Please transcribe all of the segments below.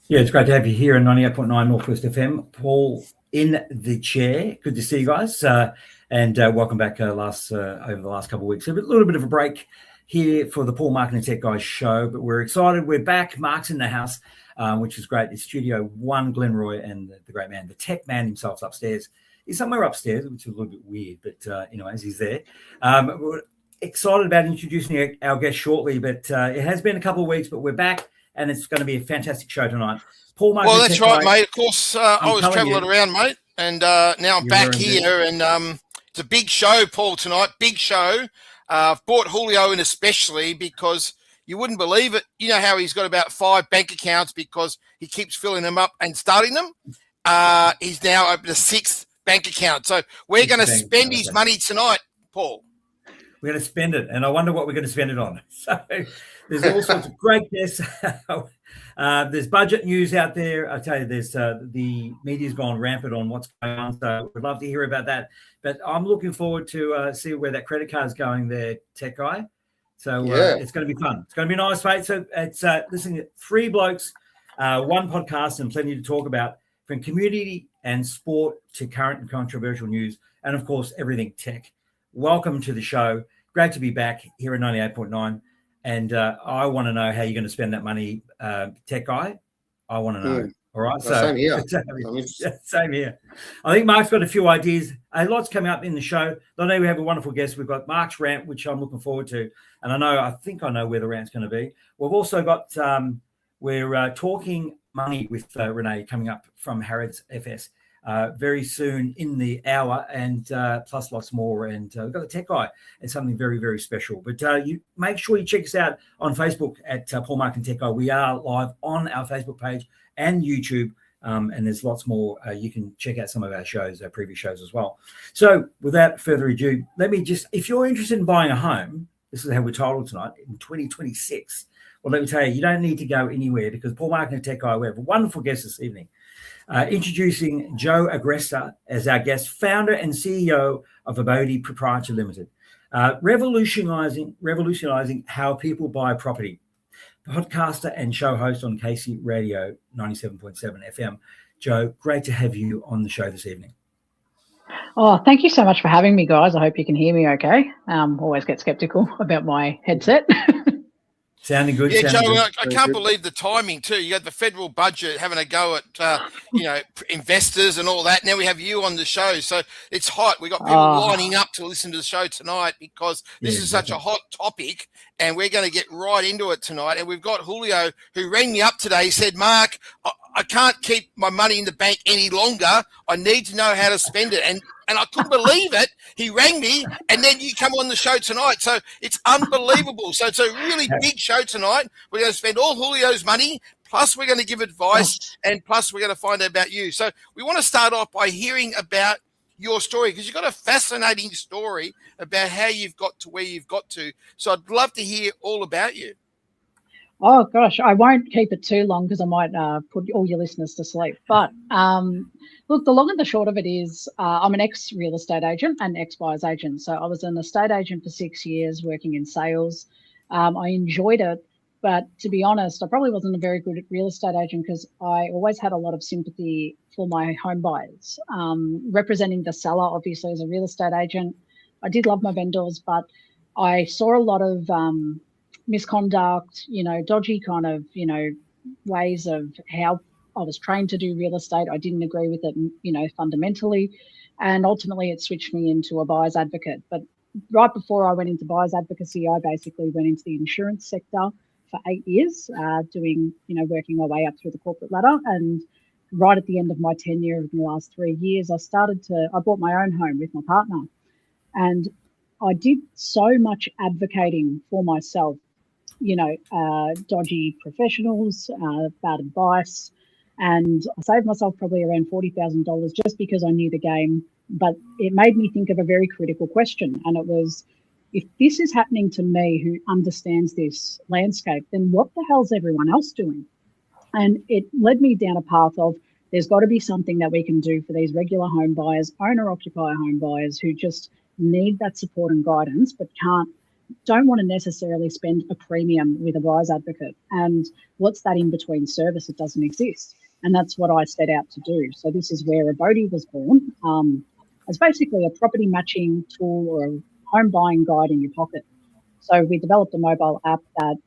Yeah, it's great to have you here in 98.9 Northwest FM. Paul in the chair. Good to see you guys. And welcome back over the last couple of weeks. A little bit of a break here for the Paul Marketing Tech Guys show, but we're excited. We're back. Mark's in the house, which is great. It's Studio 1, Glenroy, and the great man, the tech man himself, is upstairs. He's somewhere upstairs, which is a little bit weird, but anyways, he's there. We're excited about introducing our guest shortly, but it has been a couple of weeks, but we're back. And it's going to be a fantastic show tonight. Paul, well, that's right, mate. Of course, I was travelling around, mate, and now I'm back here, and it's a big show, Paul, tonight. Big show. I've brought Julio in especially because you wouldn't believe it. You know how he's got about 5 bank accounts because he keeps filling them up and starting them. He's now opened a 6th bank account. So we're going to spend his money tonight, Paul. We're going to spend it, and I wonder what we're going to spend it on. So there's all sorts of great guests. There's budget news out there. I tell you, there's the media's gone rampant on what's going on, so we'd love to hear about that. But I'm looking forward to see where that credit card's going there, tech guy. So it's going to be fun. It's going to be nice, mate. So it's listening to 3 blokes, 1 podcast, and plenty to talk about, from community and sport to current and controversial news, and of course everything tech. Welcome to the show. Great to be back here at 98.9. And I want to know how you're going to spend that money, tech guy. I want to know. All right. So same here. Same here. I think Mark's got a few ideas. A lot's coming up in the show. Not only we have a wonderful guest, we've got Mark's rant, which I'm looking forward to. And I think I know where the rant's going to be. We've also got, we're talking money with Renee coming up from Harrods FS. Very soon in the hour, and plus lots more. And we've got the tech guy and something very, very special. But you make sure you check us out on Facebook at Paul Marketing Tech Guy. We are live on our Facebook page and YouTube, and there's lots more. You can check out some of our shows, our previous shows as well. So without further ado, let me just, if you're interested in buying a home, this is how we're titled tonight, in 2026. Well, let me tell you, you don't need to go anywhere, because Paul Marketing Tech Guy, we have a wonderful guest this evening. Introducing Joe Agresta as our guest, founder and CEO of Abodey PTY Limited, revolutionizing how people buy property. Podcaster and show host on KC Radio 97.7 FM. Joe, great to have you on the show this evening. Oh, thank you so much for having me, guys. I hope you can hear me okay. Always get skeptical about my headset. Sounding good. Yeah, Joe, I can't believe the timing too. You got the federal budget having a go at investors and all that. Now we have you on the show, so it's hot. We got people lining up to listen to the show tonight because this is such a hot topic, and we're going to get right into it tonight. And we've got Julio, who rang me up today. He said, "Mark, I can't keep my money in the bank any longer. I need to know how to spend it." And I couldn't believe it. He rang me, and then you come on the show tonight. So it's unbelievable. So it's a really big show tonight. We're going to spend all Julio's money, plus we're going to give advice, and plus we're going to find out about you. So we want to start off by hearing about your story, because you've got a fascinating story about how you've got to where you've got to. So I'd love to hear all about you. Oh, gosh, I won't keep it too long because I might put all your listeners to sleep. But look, the long and the short of it is I'm an ex-real estate agent and ex-buyer's agent. So I was an estate agent for 6 years working in sales. I enjoyed it. But to be honest, I probably wasn't a very good real estate agent because I always had a lot of sympathy for my home buyers. Representing the seller, obviously, as a real estate agent, I did love my vendors, but I saw a lot of misconduct, dodgy kind of, ways of how I was trained to do real estate. I didn't agree with it, fundamentally. And ultimately it switched me into a buyer's advocate. But right before I went into buyer's advocacy, I basically went into the insurance sector for 8 years, working my way up through the corporate ladder. And right at the end of my tenure in the last 3 years, I bought my own home with my partner. And I did so much advocating for myself, dodgy professionals, bad advice. And I saved myself probably around $40,000 just because I knew the game. But it made me think of a very critical question. And it was, if this is happening to me who understands this landscape, then what the hell's everyone else doing? And it led me down a path of, there's got to be something that we can do for these regular home buyers, owner-occupier home buyers who just need that support and guidance, but can't don't want to necessarily spend a premium with a buyer's advocate. And what's that in between service? It doesn't exist. And that's what I set out to do. So this is where Abodey was born, as basically a property matching tool or a home buying guide in your pocket. So we developed a mobile app that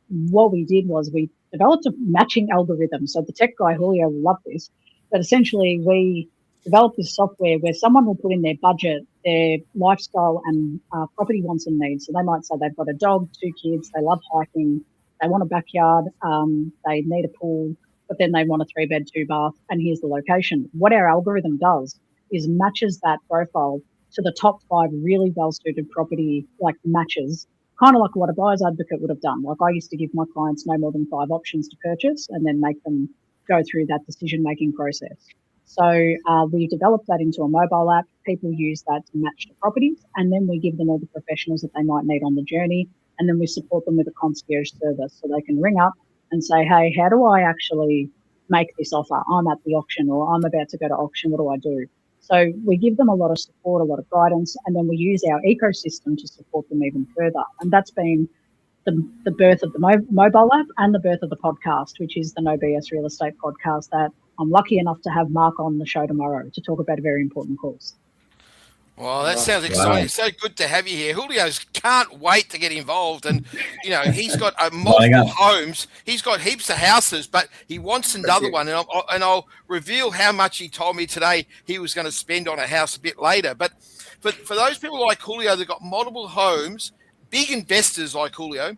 what we did was we developed a matching algorithm. So the tech guy, Julio, will love this. But essentially, we developed this software where someone will put in their budget, their lifestyle and property wants and needs. So they might say they've got a dog, 2 kids, they love hiking, they want a backyard, they need a pool, but then they want a 3-bed, 2-bath, and here's the location. What our algorithm does is matches that profile to the top 5 really well-suited property matches, kind of like what a buyer's advocate would have done. Like I used to give my clients no more than 5 options to purchase and then make them go through that decision-making process. So we developed that into a mobile app. People use that to match the properties, and then we give them all the professionals that they might need on the journey, and then we support them with a concierge service so they can ring up and say, hey, how do I actually make this offer? I'm at the auction, or I'm about to go to auction. What do I do? So we give them a lot of support, a lot of guidance, and then we use our ecosystem to support them even further. And that's been the birth of the mobile app and the birth of the podcast, which is the No BS Real Estate podcast that I'm lucky enough to have Mark on the show tomorrow to talk about a very important cause. Well, that sounds exciting. Wow. So good to have you here. Julio's can't wait to get involved. And, he's got multiple homes. He's got heaps of houses, but he wants another one. And I'll reveal how much he told me today he was going to spend on a house a bit later. But for those people like Julio that got multiple homes, big investors like Julio,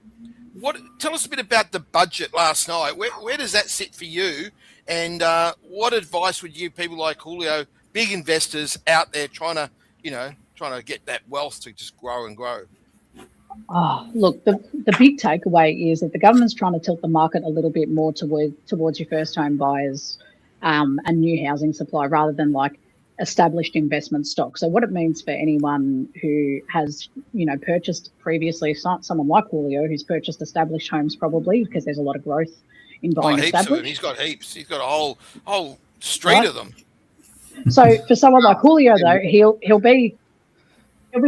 tell us a bit about the budget last night. Where does that sit for you? And what advice would you people like Julio, big investors out there trying to get that wealth to just grow and grow? Oh, look, the big takeaway is that the government's trying to tilt the market a little bit more towards your first home buyers and new housing supply rather than established investment stock. So what it means for anyone who has, purchased previously, someone like Julio who's purchased established homes probably because there's a lot of growth in buying established. He's got heaps. He's got a whole street of them. So for someone like Julio, though, he'll be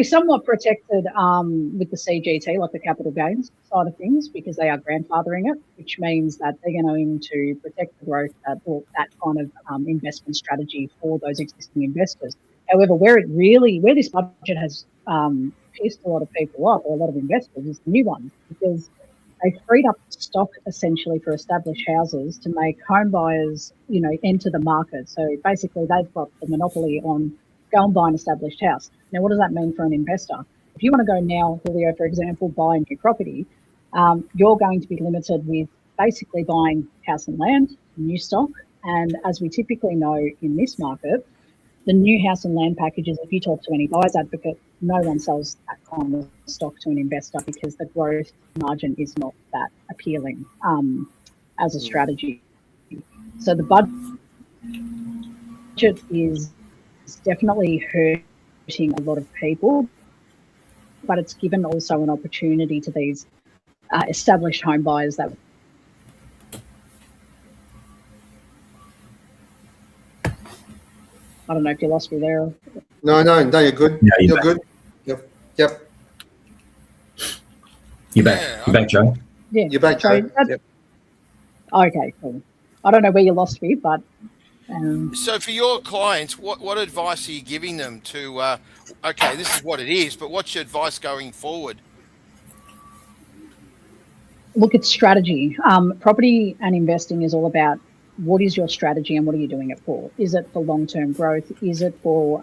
somewhat protected with the CGT, like the capital gains side of things, because they are grandfathering it, which means that they're going to protect the growth that kind of investment strategy for those existing investors. However, where this budget has pissed a lot of people off, or a lot of investors, is the new one, because they freed up stock essentially for established houses to make home buyers, enter the market. So basically they've got the monopoly on go and buy an established house. Now, what does that mean for an investor? If you want to go now, Julio, for example, buy a new property, you're going to be limited with basically buying house and land, new stock. And as we typically know in this market, the new house and land packages, if you talk to any buyer's advocate, no one sells that kind of stock to an investor because the growth margin is not that appealing as a strategy. So the budget is definitely hurting a lot of people, but it's given also an opportunity to these established home buyers that I don't know if you lost me there. No, you're good. Yeah, you're good. Yep. You're back. You're back, Joe. Yeah. You're back, Joe. Yep. Okay, cool. I don't know where you lost me, but... So for your clients, what advice are you giving them to, okay, this is what it is, but what's your advice going forward? Look, it's strategy. Property and investing is all about what is your strategy and what are you doing it for? Is it for long-term growth? Is it for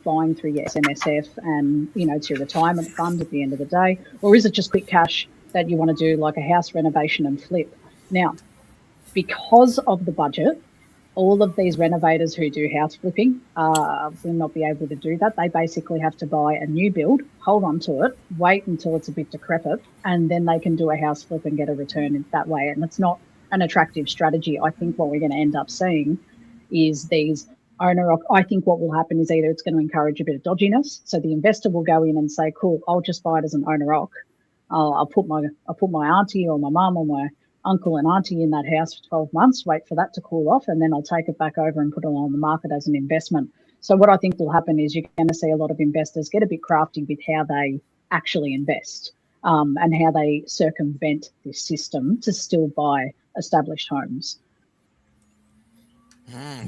buying through your SMSF and, it's your retirement fund at the end of the day? Or is it just quick cash that you want to do like a house renovation and flip? Now, because of the budget, all of these renovators who do house flipping will not be able to do that. They basically have to buy a new build, hold on to it, wait until it's a bit decrepit, and then they can do a house flip and get a return that way. And it's not an attractive strategy. I think what we're going to end up seeing is these I think what will happen is either it's going to encourage a bit of dodginess. So the investor will go in and say, cool, I'll just buy it as an owner-occ. I'll put my auntie or my mum or my uncle and auntie in that house for 12 months, wait for that to cool off, and then I'll take it back over and put it on the market as an investment. So what I think will happen is you're going to see a lot of investors get a bit crafty with how they actually invest, and how they circumvent this system to still buy established homes.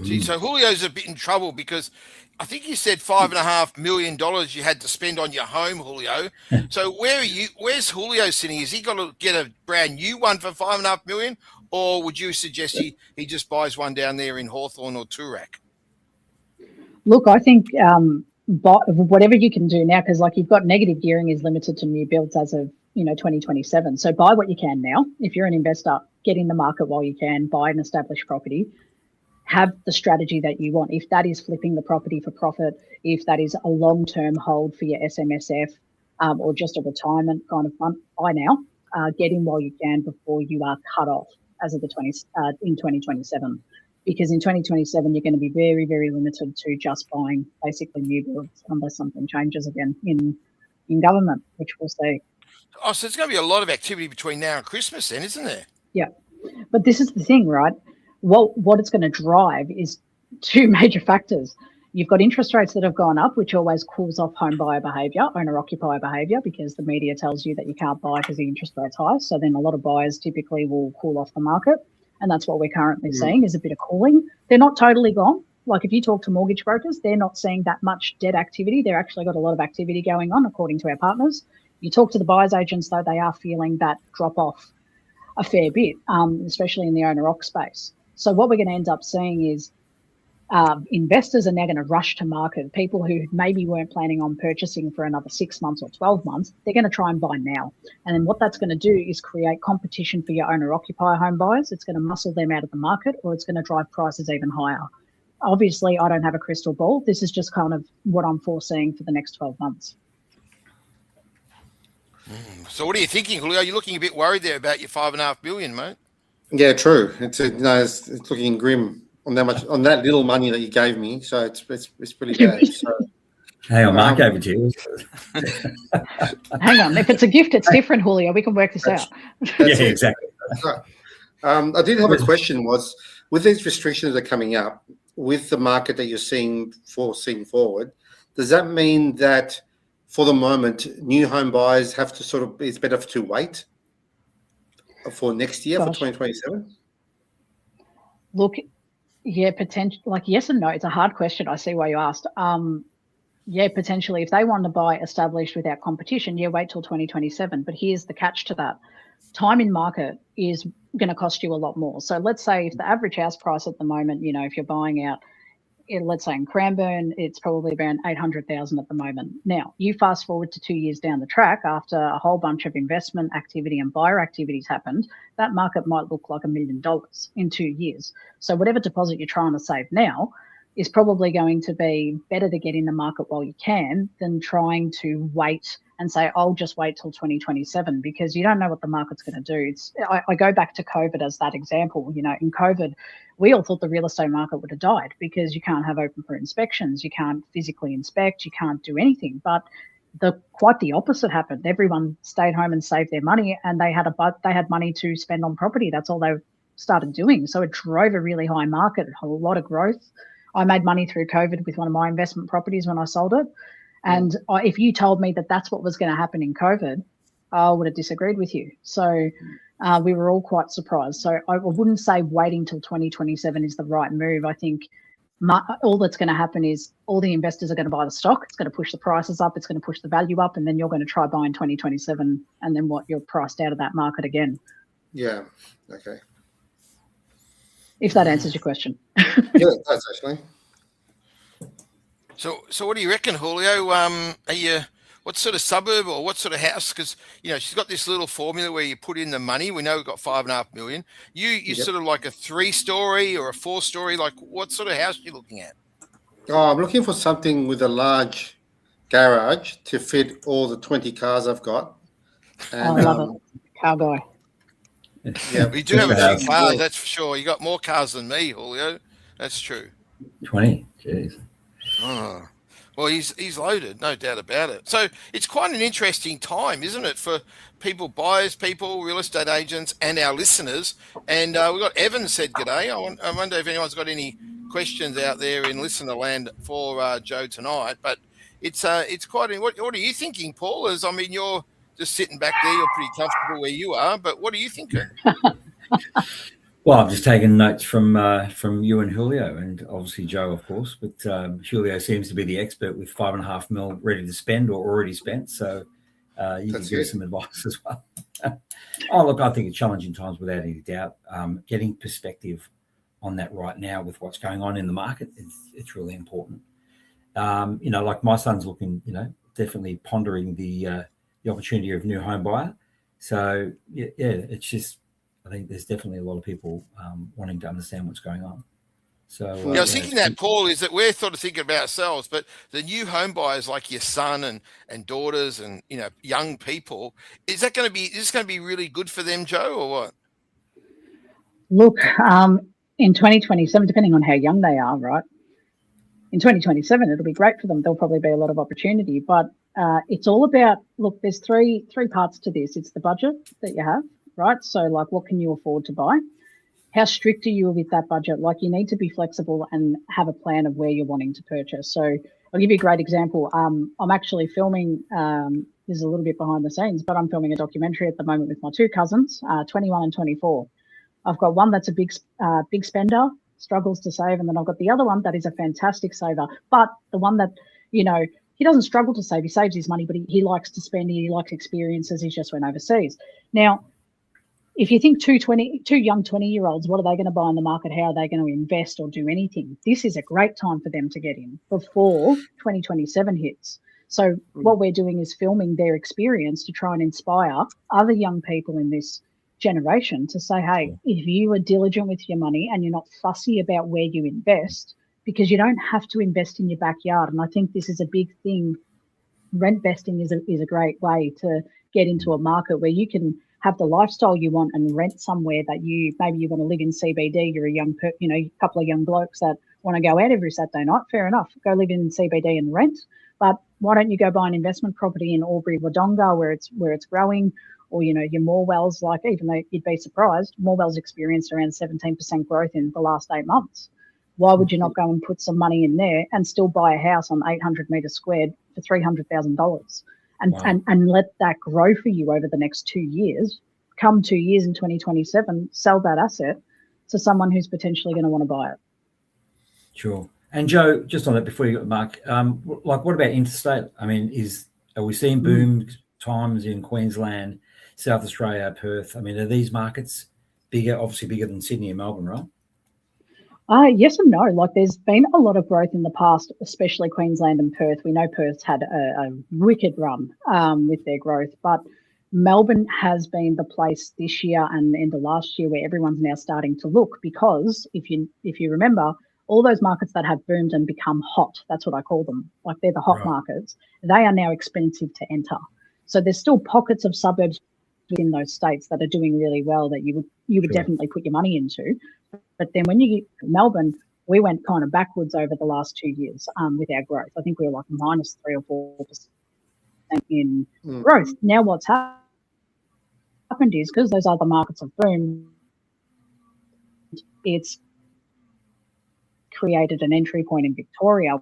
Gee, so Julio's a bit in trouble because I think you said $5.5 million you had to spend on your home, Julio. So where's Julio sitting? Has he got to get a brand new one for $5.5 million, or would you suggest he just buys one down there in Hawthorne or Toorak? Look, I think whatever you can do now, because like you've got negative gearing is limited to new builds as of 2027. So buy what you can now. If you're an investor, get in the market while you can, buy an established property. Have the strategy that you want. If that is flipping the property for profit, if that is a long-term hold for your SMSF, or just a retirement kind of fund, buy now. Get in while you can before you are cut off as of in 2027. Because in 2027, you're going to be very, very limited to just buying basically new builds unless something changes again in government, which we'll see. Oh, so there's going to be a lot of activity between now and Christmas then, isn't there? Yeah. But this is the thing, right? What it's going to drive is two major factors. You've got interest rates that have gone up, which always cools off home buyer behaviour, owner-occupier behaviour, because the media tells you that you can't buy because the interest rate's high. So then a lot of buyers typically will cool off the market. And that's what we're currently seeing is a bit of cooling. They're not totally gone. Like if you talk to mortgage brokers, they're not seeing that much debt activity. They're actually got a lot of activity going on, according to our partners. You talk to the buyers agents, though, they are feeling that drop off a fair bit, especially in the owner-occ space. So what we're going to end up seeing is investors are now going to rush to market. People who maybe weren't planning on purchasing for another 6 months or 12 months, they're going to try and buy now. And then what that's going to do is create competition for your owner-occupier home buyers. It's going to muscle them out of the market, or it's going to drive prices even higher. Obviously, I don't have a crystal ball. This is just kind of what I'm foreseeing for the next 12 months. So what are you thinking, Julio? You're looking a bit worried there about your $5.5 million, mate. Yeah, true. It's looking grim on that little money that you gave me. So it's pretty bad. So, hang on, Mark, over to you. Hang on. If it's a gift, it's different, Julio. We can work this out. Yeah, exactly. That's right. I did have a question. Was with these restrictions that are coming up, with the market that you're seeing forward, does that mean that for the moment, new home buyers have to it's better to wait for next year, for 2027? Look, yeah, potential. Like yes and no. It's a hard question. I see why you asked. Yeah, potentially. If they want to buy established without competition, yeah, wait till 2027. But here's the catch to that: time in market is going to cost you a lot more. So let's say if the average house price at the moment, if you're buying out, let's say in Cranbourne, it's probably around 800,000 at the moment. Now, you fast forward to 2 years down the track, after a whole bunch of investment activity and buyer activities happened, that market might look like $1 million in 2 years. So whatever deposit you're trying to save now is probably going to be better to get in the market while you can than trying to wait and say, I'll just wait till 2027, because you don't know what the market's going to do. I go back to COVID as that example. In COVID, we all thought the real estate market would have died because you can't have open for inspections, you can't physically inspect, you can't do anything. But quite the opposite happened. Everyone stayed home and saved their money, and they had money to spend on property. That's all they started doing. So it drove a really high market, a lot of growth. I made money through COVID with one of my investment properties when I sold it. And if you told me that that's what was going to happen in COVID, I would have disagreed with you. So we were all quite surprised. So I wouldn't say waiting till 2027 is the right move. I think all that's going to happen is all the investors are going to buy the stock. It's going to push the prices up. It's going to push the value up. And then you're going to try buying 2027. And then you're priced out of that market again. Yeah. Okay. If that answers your question. Yeah, it does actually. So what do you reckon, Julio? What sort of suburb or what sort of house? Because she's got this little formula where you put in the money. We know we've got $5.5 million. You sort of like a 3-story or a 4-story. Like what sort of house are you looking at? Oh, I'm looking for something with a large garage to fit all the 20 cars I've got. And, I love it. Car guy. Yeah, we do have a few cars, that's for sure. You got more cars than me, Julio. That's true. 20. Jeez. Oh. Well, he's loaded, no doubt about it. So it's quite an interesting time, isn't it, for buyers, real estate agents, and our listeners. And we've got Evan said g'day. I wonder if anyone's got any questions out there in listener land for Joe tonight. But it's quite. What are you thinking, Paul? I mean, you're just sitting back there. You're pretty comfortable where you are, but what are you thinking? Well, I've just taken notes from you and Julio, and obviously Joe, of course. But Julio seems to be the expert with $5.5 million ready to spend or already spent. So you can give us some advice as well. Oh, look, I think it's challenging times without any doubt. Getting perspective on that right now with what's going on in the market, it's really important. Like my son's looking, definitely pondering the opportunity of new home buyer. So yeah, it's just. I think there's definitely a lot of people wanting to understand what's going on. So I was thinking that, Paul, is that we're sort of thinking about ourselves, but the new home buyers like your son and daughters and young people, is this going to be really good for them, Joe, or what? Look, in 2027, depending on how young they are, right? In 2027, it'll be great for them. There'll probably be a lot of opportunity, but it's all about, look, there's three parts to this. It's the budget that you have. Right. So like, what can you afford to buy? How strict are you with that budget? Like, you need to be flexible and have a plan of where you're wanting to purchase. So I'll give you a great example. I'm actually filming, this is a little bit behind the scenes, but I'm filming a documentary at the moment with my two cousins, 21 and 24. I've got one that's a big spender, struggles to save. And then I've got the other one that is a fantastic saver. But the one that, he doesn't struggle to save. He saves his money, but he likes to spend. He likes experiences. He just went overseas. Now, if you think two young 20-year-olds, what are they going to buy in the market? How are they going to invest or do anything? This is a great time for them to get in before 2027 hits. So what we're doing is filming their experience to try and inspire other young people in this generation to say, hey, if you are diligent with your money and you're not fussy about where you invest, because you don't have to invest in your backyard. And I think this is a big thing. Rent vesting is a great way to get into a market where you can have the lifestyle you want and rent somewhere that maybe you want to live in CBD. You're a couple of young blokes that want to go out every Saturday night. Fair enough. Go live in CBD and rent. But why don't you go buy an investment property in Albury-Wodonga where it's growing, or your Morwell's, like, even though you'd be surprised, Morwell's experienced around 17% growth in the last 8 months. Why would you not go and put some money in there and still buy a house on 800 metres squared for $300,000? And let that grow for you over the next 2 years. Come 2 years in 2027, sell that asset to someone who's potentially going to want to buy it. Sure. And Joe, just on that before you got Mark, what about interstate? I mean, are we seeing boom times in Queensland, South Australia, Perth? I mean, are these markets obviously bigger than Sydney and Melbourne, right? Yes and no. Like, there's been a lot of growth in the past, especially Queensland and Perth. We know Perth's had a wicked run with their growth, but Melbourne has been the place this year and in the last year where everyone's now starting to look, because if you remember, all those markets that have boomed and become hot, that's what I call them, like they're the hot markets, they are now expensive to enter. So there's still pockets of suburbs within those states that are doing really well that you would definitely put your money into. But then when you get to Melbourne, we went kind of backwards over the last 2 years with our growth. I think we were like -3 or 4% in growth. Now what's happened is, because those other markets have boomed, it's created an entry point in Victoria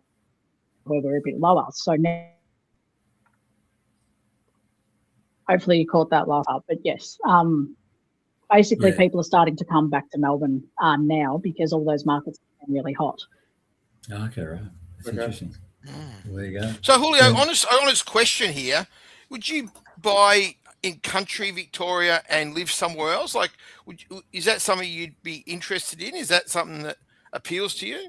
where we're a bit lower. So now, hopefully you caught that last up, but yes. Basically, people are starting to come back to Melbourne now because all those markets are really hot. Okay, right. That's interesting. There you go. So, Julio, honest question here. Would you buy in country Victoria and live somewhere else? Like, is that something you'd be interested in? Is that something that appeals to you?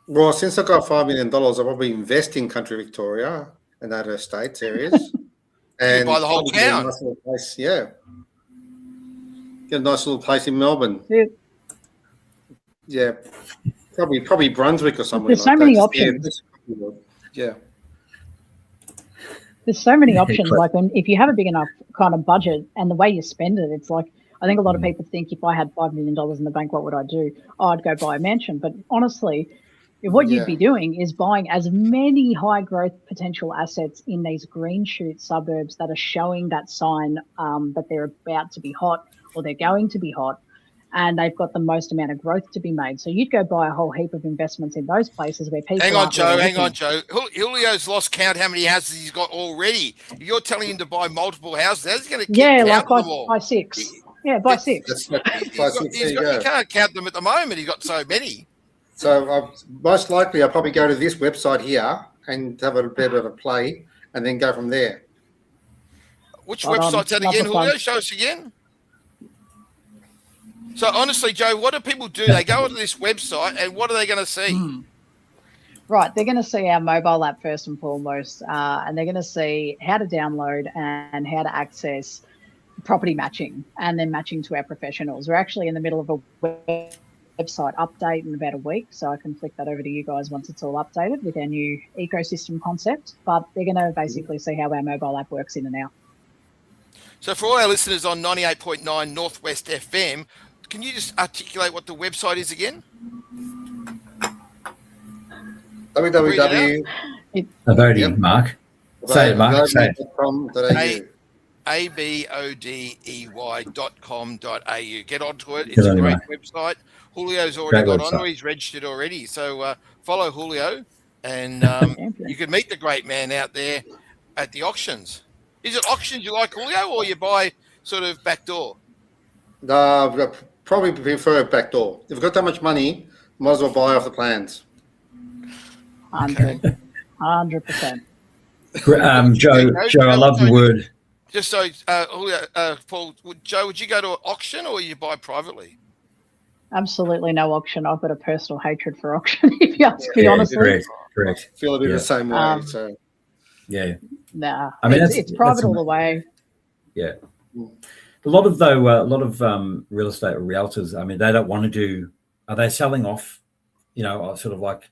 Well, since I got $5 million, I'll probably invest in country Victoria and other states areas. And buy the whole town. Nice little place, Get a nice little place in Melbourne. Yeah. Probably Brunswick or somewhere. There's so many options. Yeah. There's so many options. Like, if you have a big enough kind of budget and the way you spend it, it's like, I think a lot of people think, if I had $5 million in the bank, what would I do? Oh, I'd go buy a mansion. But honestly, what you'd be doing is buying as many high growth potential assets in these green shoot suburbs that are showing that sign that they're about to be hot or they're going to be hot, and they've got the most amount of growth to be made. So you'd go buy a whole heap of investments in those places where people. Hang on, aren't really Joe. looking. Julio's lost count how many houses he's got already. If you're telling him to buy multiple houses, how's he going to keep like count them all? by 6. Yeah, by 6. You can't count them at the moment. He's got so many. So most likely I'll probably go to this website here and have a bit of a play and then go from there. Which website's that again, Julio? Show us again. So honestly, Joe, what do people do? They go onto this website and what are they going to see? Right, they're going to see our mobile app first and foremost, and they're going to see how to download and how to access property matching and then matching to our professionals. We're actually in the middle of a website update in about a week, so I can flick that over to you guys once it's all updated with our new ecosystem concept. But they're going to basically see how our mobile app works in and out. So for all our listeners on 98.9 Northwest FM, can you just articulate what the website is again? www. Abodey, Mark. Say it, Mark. Say it. abodey.com.au. Get onto it. It's a great website. Julio's already got on. He's registered already. So follow Julio, and you can meet the great man out there at the auctions. Is it auctions you like, Julio, or you buy sort of backdoor? No, probably prefer backdoor. If you've got that much money, might as well buy off the plans. 100%. Joe, I love the word. Just so, Julio, Paul, Joe, would you go to an auction or you buy privately? Absolutely no auction. I've got a personal hatred for auction, if you ask me honestly. Correct. Feel a bit the same way. So. Yeah. Nah, I mean, it's private all the way. Yeah. A lot of real estate realtors, I mean, they don't want to do. Are they selling off? Sort of like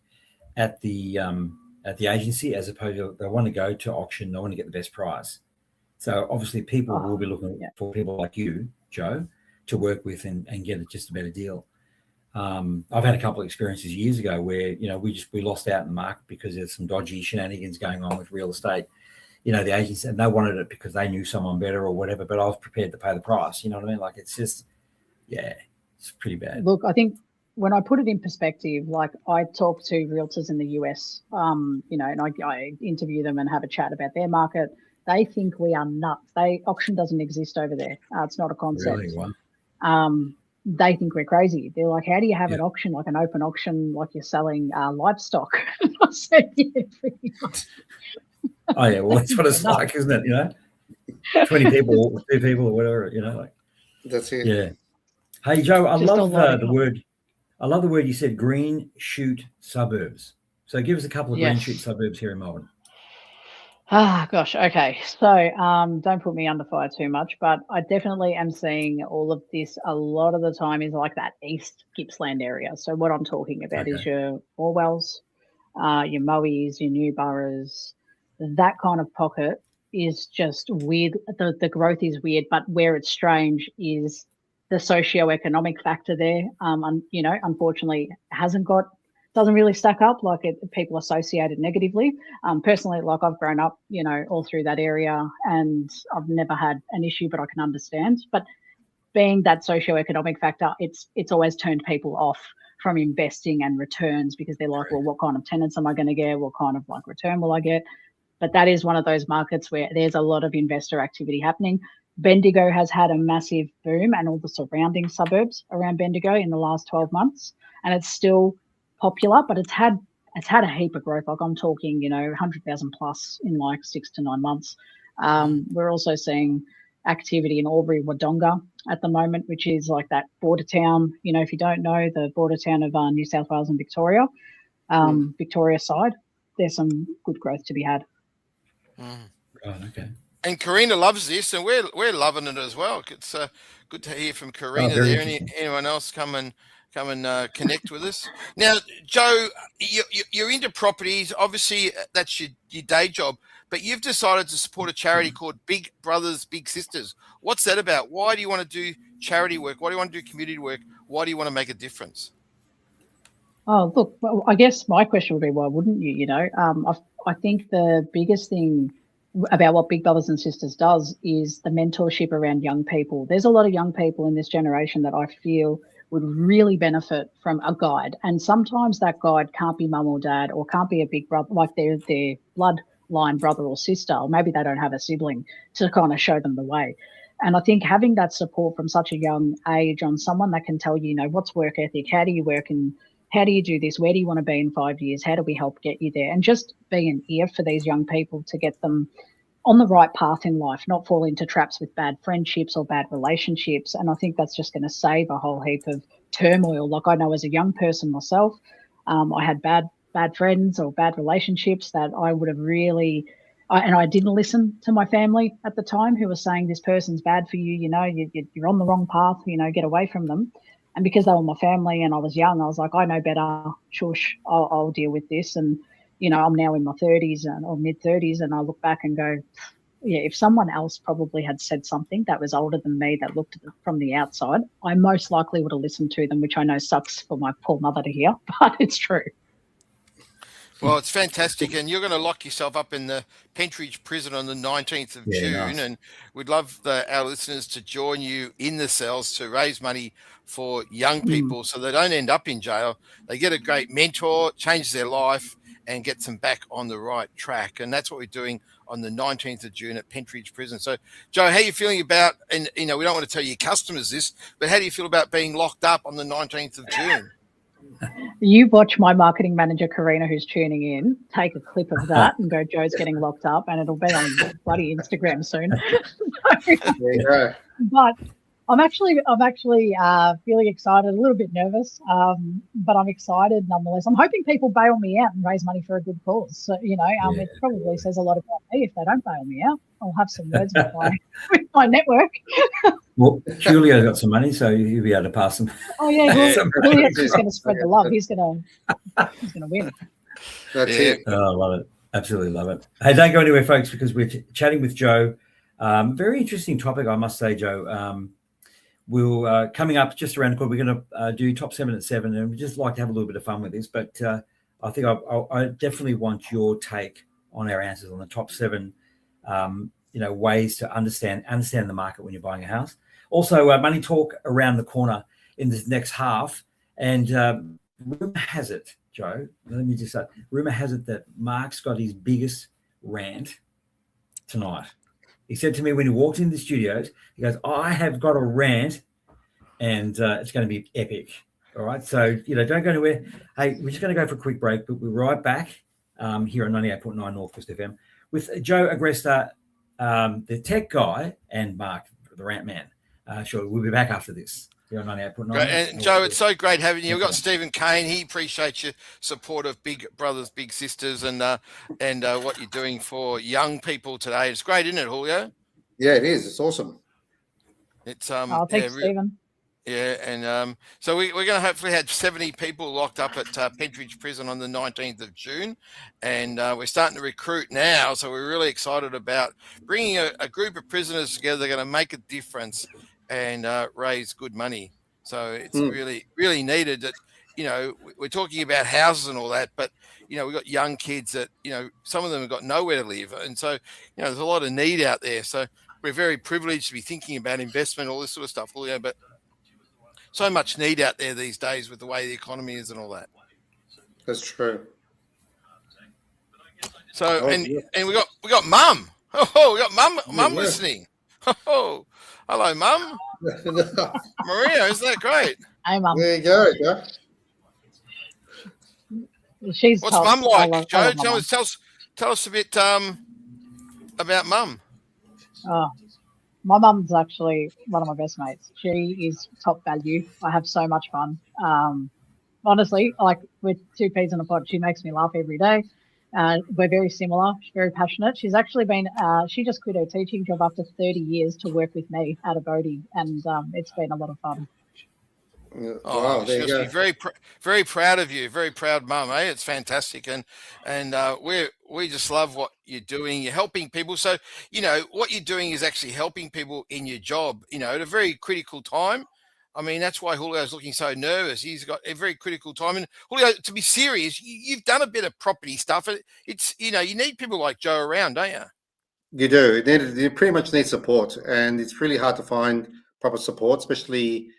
at the agency, as opposed to they want to go to auction. They want to get the best price. So obviously, people will be looking for people like you, Joe, to work with and get just a better deal. I've had a couple of experiences years ago where we lost out in the market because there's some dodgy shenanigans going on with real estate. The agents, and they wanted it because they knew someone better or whatever, but I was prepared to pay the price. You know what I mean? Like, it's just, it's pretty bad. Look, I think when I put it in perspective, like I talk to realtors in the US, and I interview them and have a chat about their market. They think we are nuts. Auction doesn't exist over there. It's not a concept. Really? Wow. They think we're crazy. They're like, how do you have an auction, like an open auction, like you're selling livestock? I said, yeah, pretty much. Oh yeah, well that's what it's like, isn't it? 20 people, 2 people, or whatever. Like that's it. Yeah. Hey Joe, I love the word. I love the word you said, green shoot suburbs. So give us a couple of green shoot suburbs here in Melbourne. Gosh. Okay. So don't put me under fire too much, but I definitely am seeing all of this a lot of the time is like that East Gippsland area. So what I'm talking about is your Orwells, your Moes, your New Boroughs. That kind of pocket is just weird. The growth is weird, but where it's strange is the socioeconomic factor there. Unfortunately, doesn't really stack up. Like people associate it negatively. Personally, like I've grown up, all through that area, and I've never had an issue, but I can understand. But being that socioeconomic factor, it's always turned people off from investing and returns because they're like, well, what kind of tenants am I going to get? What kind of like return will I get? But that is one of those markets where there's a lot of investor activity happening. Bendigo has had a massive boom, and all the surrounding suburbs around Bendigo in the last 12 months, and it's still popular, but it's had a heap of growth. Like I'm talking, 100,000 plus in like 6 to 9 months. We're also seeing activity in Albury Wodonga at the moment, which is like that border town. If you don't know, the border town of New South Wales and Victoria, Victoria side, there's some good growth to be had. Right, okay. And Karina loves this, and we're loving it as well. It's good to hear from Karina there. Anyone else come and connect with us. Now, Joe, you're into properties. Obviously, that's your day job, but you've decided to support a charity called Big Brothers, Big Sisters. What's that about? Why do you want to do charity work? Why do you want to do community work? Why do you want to make a difference? Oh, look, well, I guess my question would be, why wouldn't you? I think the biggest thing about what Big Brothers and Sisters does is the mentorship around young people. There's a lot of young people in this generation that I feel would really benefit from a guide. And sometimes that guide can't be mum or dad, or can't be a big brother, like their bloodline brother or sister, or maybe they don't have a sibling to kind of show them the way. And I think having that support from such a young age on someone that can tell you, what's work ethic, how do you work, and how do you do this, where do you want to be in 5 years, how do we help get you there, and just be an ear for these young people to get them on the right path in life, not fall into traps with bad friendships or bad relationships. And I think that's just going to save a whole heap of turmoil. Like I know as a young person myself, I had bad friends or bad relationships that I would have really, and I didn't listen to my family at the time who were saying this person's bad for you, you're on the wrong path, get away from them. And because they were my family and I was young, I was like, I know better, shush, I'll deal with this. And I'm now in my 30s or mid 30s, and I look back and go, yeah, if someone else probably had said something that was older than me that looked from the outside, I most likely would have listened to them, which I know sucks for my poor mother to hear, but it's true. Well, it's fantastic, and you're going to lock yourself up in the Pentridge prison on the 19th of June, nice. And we'd love our listeners to join you in the cells to raise money for young people so they don't end up in jail. They get a great mentor, changes their life, and gets them back on the right track. And that's what we're doing on the 19th of June at Pentridge Prison. So, Joe, how are you feeling about, and we don't want to tell your customers this, but how do you feel about being locked up on the 19th of June? You watch my marketing manager, Karina, who's tuning in, take a clip of that and go, Joe's getting locked up, and it'll be on bloody Instagram soon. There you go. But I'm actually feeling excited, a little bit nervous, but I'm excited nonetheless. I'm hoping people bail me out and raise money for a good cause. So, it probably says a lot about me if they don't bail me out. I'll have some words with my network. Well, Julio's got some money, so you'll be able to pass them. Oh yeah, Julio's just going to spread the love. He's going to win. That's it. Oh, I love it. Absolutely love it. Hey, don't go anywhere, folks, because we're chatting with Joe. Very interesting topic, I must say, Joe. We'll coming up just around the corner. We're going to do top 7 at 7, and we just like to have a little bit of fun with this. But I think I definitely want your take on our answers on the top 7. Ways to understand the market when you're buying a house. Also, money talk around the corner in this next half. And rumor has it, Joe, let me just say, rumor has it that Mark's got his biggest rant tonight. He said to me when he walked into the studios, he goes, I have got a rant, and it's going to be epic. All right. So, don't go anywhere. Hey, we're just going to go for a quick break, but we're right back here on 98.9 Northwest FM with Joe Agresta, the tech guy, and Mark, the rant man. Sure, we'll be back after this. Here on 98.9. And Joe, it's so great having you. We've got Stephen Kane. He appreciates your support of Big Brothers, Big Sisters, and what you're doing for young people today. It's great, isn't it, Julio? Yeah, it is. It's awesome. It's thanks, Stephen. Yeah, and so we're going to hopefully have 70 people locked up at Pentridge Prison on the 19th of June, and we're starting to recruit now. So we're really excited about bringing a group of prisoners together. They're going to make a difference and raise good money. So it's really, really needed that, we're talking about houses and all that, but, we've got young kids that, some of them have got nowhere to live. And so, there's a lot of need out there. So we're very privileged to be thinking about investment, all this sort of stuff, Julio, but so much need out there these days with the way the economy is and all that. That's true. So, and we got Mum. Oh, we got Mum listening. Oh, hello, Mum. Maria, isn't that great? Hey, Mum. There you go, Joe. What's Mum like, Joe? Tell us a bit about Mum. Oh, my mum's actually one of my best mates. She is top value. I have so much fun. Honestly, like with 2 peas in a pod, she makes me laugh every day. We're very similar. She's very passionate. She's actually been, she just quit her teaching job after 30 years to work with me at Abodey, and it's been a lot of fun. Oh, wow, she must be very, very proud of you. Very proud mum, eh? It's fantastic, and we just love what you're doing. You're helping people. So what you're doing is actually helping people in your job. At a very critical time. I mean, that's why Julio's looking so nervous. He's got a very critical time. And Julio, to be serious, you've done a bit of property stuff. It's you need people like Joe around, don't you? You do. You pretty much need support, and it's really hard to find proper support, especially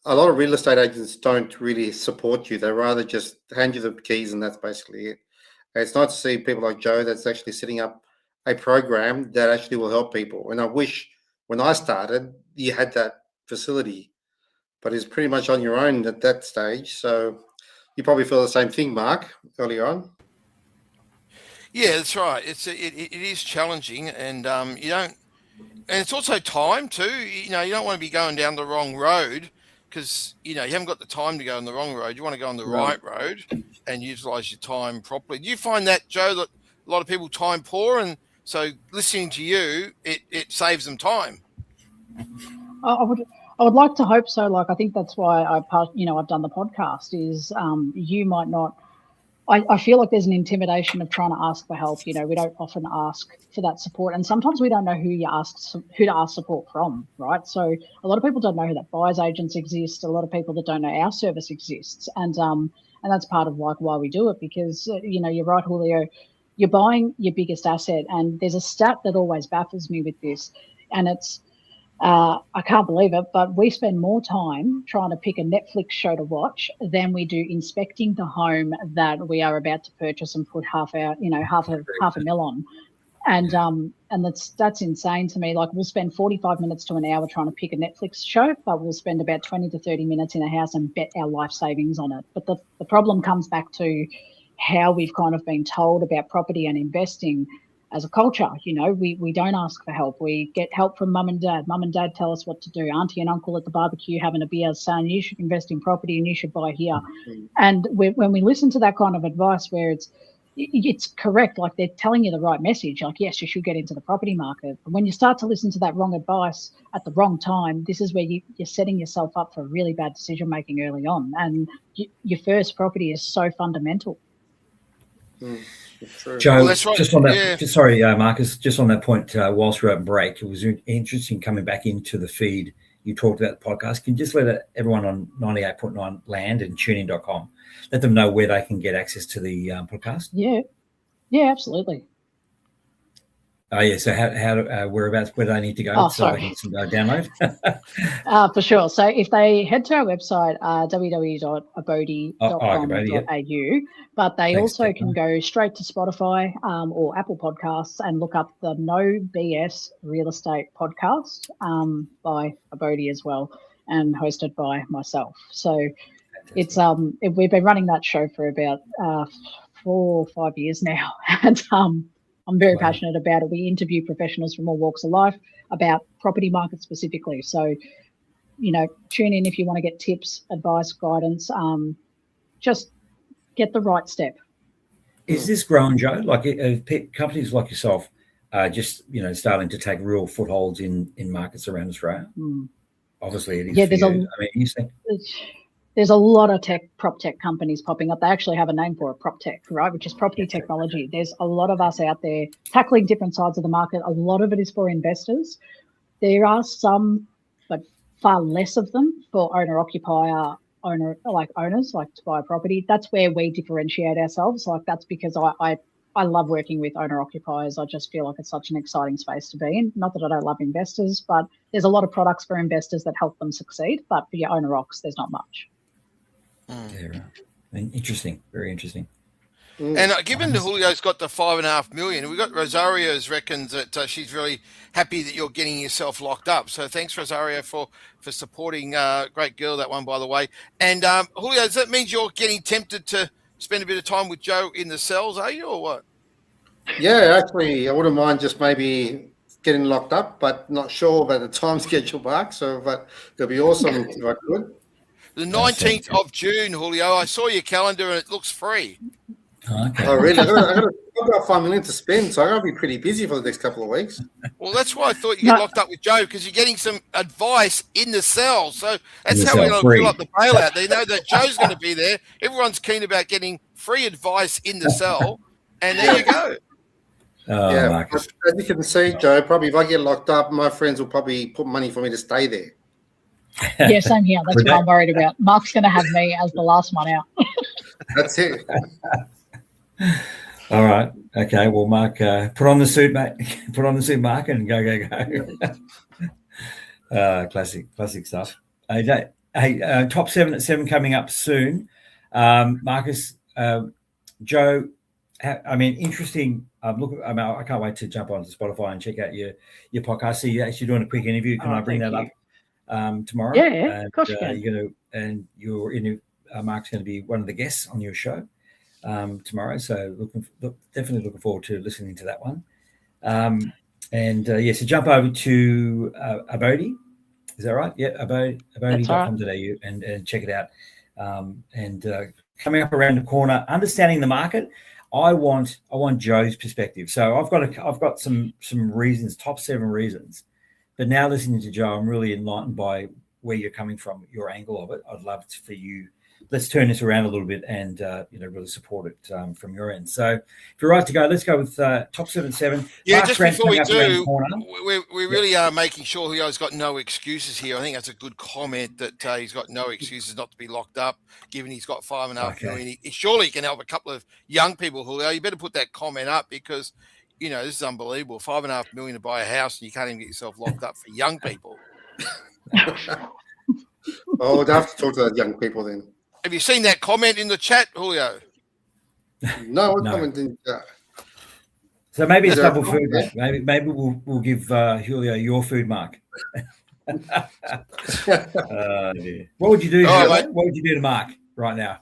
a lot of real estate agents don't really support you. They rather just hand you the keys, and that's basically it. And it's nice to see people like Joe that's actually setting up a program that actually will help people. And I wish when I started, you had that facility, but it's pretty much on your own at that stage. So you probably feel the same thing, Mark, earlier on. Yeah, that's right. It is challenging, and you don't, and it's also time too. You know, you don't want to be going down the wrong road because you haven't got the time to go on the wrong road. You want to go on the right road and utilize your time properly. Do you find that, Joe, that a lot of people time poor, and so listening to you, it saves them time? I would like to hope so. Like, I think that's why I've done the podcast. Is you might not. I feel like there's an intimidation of trying to ask for help. We don't often ask for that support, and sometimes we don't know who to ask support from, right? So a lot of people don't know that buyers agents exist. A lot of people that don't know our service exists, and that's part of like why we do it, because you're right, Julio. You're buying your biggest asset, and there's a stat that always baffles me with this, and it's. I can't believe it, but we spend more time trying to pick a Netflix show to watch than we do inspecting the home that we are about to purchase and put half a mil on. And that's insane to me. Like, we'll spend 45 minutes to an hour trying to pick a Netflix show, but we'll spend about 20 to 30 minutes in a house and bet our life savings on it. But the problem comes back to how we've kind of been told about property and investing as a culture. We don't ask for help. We get help from mum and dad. Mum and dad tell us what to do. Auntie and uncle at the barbecue having a beer saying you should invest in property and you should buy here. And when we listen to that kind of advice where it's correct, like they're telling you the right message, like, yes, you should get into the property market. But when you start to listen to that wrong advice at the wrong time, this is where you're setting yourself up for really bad decision making early on. And your first property is so fundamental. Joe, well, that's right. Just on that, sorry, Marcus, just on that point, whilst we're at break, it was interesting coming back into the feed. You talked about the podcast. Can you just let everyone on 98.9 land and tunein.com, let them know where they can get access to the podcast? Yeah, absolutely. Oh, yeah. So how whereabouts, where do they need to go so they can download? For sure. So if they head to our website, www.abodey.com.au, but they also can go straight to Spotify or Apple Podcasts and look up the No BS Real Estate Podcast by Abodey as well, and hosted by myself. So it's we've been running that show for about 4 or 5 years now, and I'm very passionate about it. We interview professionals from all walks of life about property market specifically. So, tune in if you want to get tips, advice, guidance. Just get the right step. Is this growing, Joe? Like companies like yourself just, starting to take real footholds in markets around Australia? Obviously it is. Yeah, there's a lot of prop tech companies popping up. They actually have a name for it, prop tech, right? Which is property technology. There's a lot of us out there tackling different sides of the market. A lot of it is for investors. There are some, but far less of them for owner-occupier, owners like to buy a property. That's where we differentiate ourselves. Like, that's because I love working with owner-occupiers. I just feel like it's such an exciting space to be in. Not that I don't love investors, but there's a lot of products for investors that help them succeed. But for your owner-occs, there's not much. Yeah, right. Interesting, very interesting. And given that Julio's got the 5.5 million, we've got Rosario's reckons that she's really happy that you're getting yourself locked up. So thanks, Rosario, for supporting. Great girl, that one, by the way. And Julio, does that mean you're getting tempted to spend a bit of time with Joe in the cells, are you, or what? Yeah, actually, I wouldn't mind just maybe getting locked up, but not sure about the time schedule, Mark. So, but it'll be awesome if I could. The 19th of June, Julio. I saw your calendar and it looks free. Okay. Oh, really? I've got 5 million to spend, so I'm going to be pretty busy for the next couple of weeks. Well, that's why I thought you get locked up with Joe, because you're getting some advice in the cell. So that's how we're going to fill up the bailout. They know that Joe's going to be there. Everyone's keen about getting free advice in the cell, and there you go. Yeah, Marcus. as you can see, Joe, probably if I get locked up, my friends will probably put money for me to stay there. Yeah, same here. That's what I'm worried about. Mark's going to have me as the last one out. That's it. All right. Okay, well, Mark, put on the suit, mate. Put on the suit, Mark, and go. Classic stuff. Hey, top 7 at 7 coming up soon. Marcus, Joe, I mean, interesting. I can't wait to jump onto Spotify and check out your podcast. So you're actually doing a quick interview. Can I bring that up tomorrow? Yeah, of course you can. Mark's going to be one of the guests on your show tomorrow. So definitely looking forward to listening to that one. So jump over to Abodey. Is that right? Yeah, abodey.com.au and check it out. Coming up around the corner, understanding the market. I want Joe's perspective. So I've got some reasons, top 7 reasons. But now listening to Joe, I'm really enlightened by where you're coming from, your angle of it. I'd love for you. Let's turn this around a little bit and really support it from your end. So if you're right to go, let's go with top 7 at 7. Yeah, Mark just Grant's before we coming up around the do, corner. we really are making sure Julio's got no excuses here. I think that's a good comment that he's got no excuses not to be locked up, given he's got $5.5 million. He surely can help a couple of young people, Julio. You better put that comment up because, this is unbelievable. $5.5 million to buy a house and you can't even get yourself locked up for young people. Oh, I'd have to talk to the young people then. Have you seen that comment in the chat, Julio? No, comment in the chat. So maybe it's double food. Maybe we'll give Julio your food, Mark. What would you do? What would you do to Mark right now?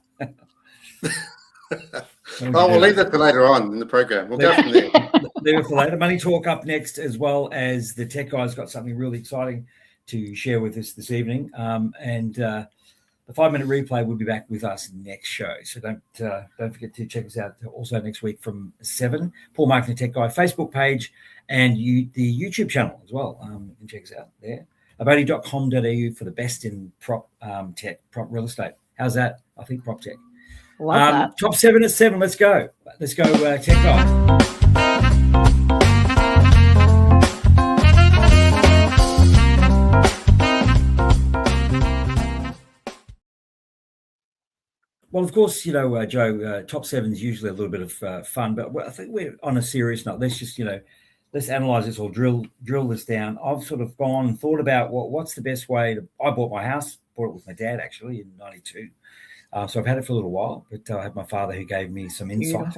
We'll leave that for later on in the program. We'll go from there. Leave it for later. Money Talk up next, as well as the tech guys got something really exciting to share with us this evening. The 5-minute replay will be back with us next show. So don't forget to check us out also next week from 7. Paul Marketing Tech Guy Facebook page and the YouTube channel as well. You can check us out there. Abodey.com.au for the best in prop tech, prop real estate. How's that? I think prop tech. Love that. Top 7 at 7. Let's go. Tech Guy. Well, of course, Joe, top 7 is usually a little bit of fun, but I think we're on a serious note. Let's just, let's analyze this or drill this down. I've sort of gone and thought about what's the best way to. I bought my house, bought it with my dad actually in '92. So I've had it for a little while, but I had my father who gave me some insight,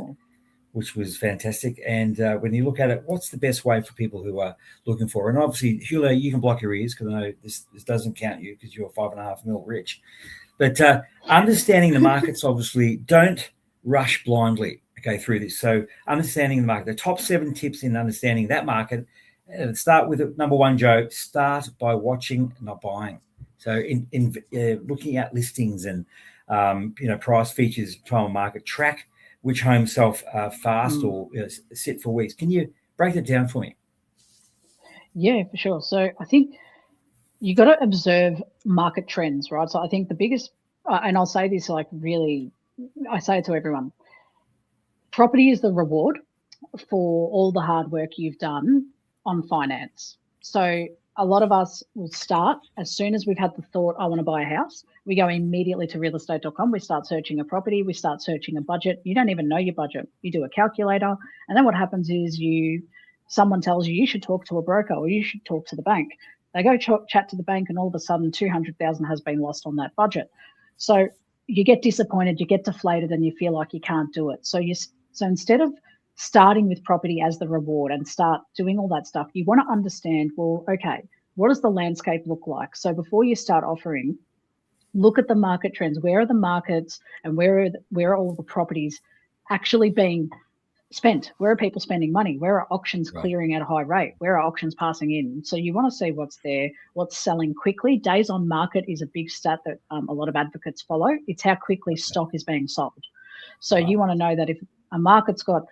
which was fantastic. And when you look at it, what's the best way for people who are looking for? And obviously, Julio, you can block your ears because I know this doesn't count you because you're $5.5 million rich. But understanding the markets, obviously, don't rush blindly, through this. So understanding the market, the top 7 tips in understanding that market. Start with number 1, Joe. Start by watching, not buying. So in looking at listings and, price, features, time on market, track which homes sell fast or sit for weeks. Can you break it down for me? Yeah, for sure. So I think you got to observe market trends, right? So I think the biggest, and I'll say this I say it to everyone, property is the reward for all the hard work you've done on finance. So a lot of us will start as soon as we've had the thought, I want to buy a house. We go immediately to realestate.com. We start searching a property. We start searching a budget. You don't even know your budget. You do a calculator. And then what happens is someone tells you should talk to a broker or you should talk to the bank. They go chat to the bank and all of a sudden 200,000 has been lost on that budget. So you get disappointed, you get deflated and you feel like you can't do it. So instead of starting with property as the reward and start doing all that stuff, you want to understand, well, okay, what does the landscape look like? So before you start offering, look at the market trends. Where are the markets and where are all the properties actually being spent? Where are people spending money? Where are auctions clearing at a high rate? Where are auctions passing in? So you want to see what's there, what's selling quickly. Days on market is a big stat that a lot of advocates follow. It's how quickly stock is being sold. So you want to know that if a market's got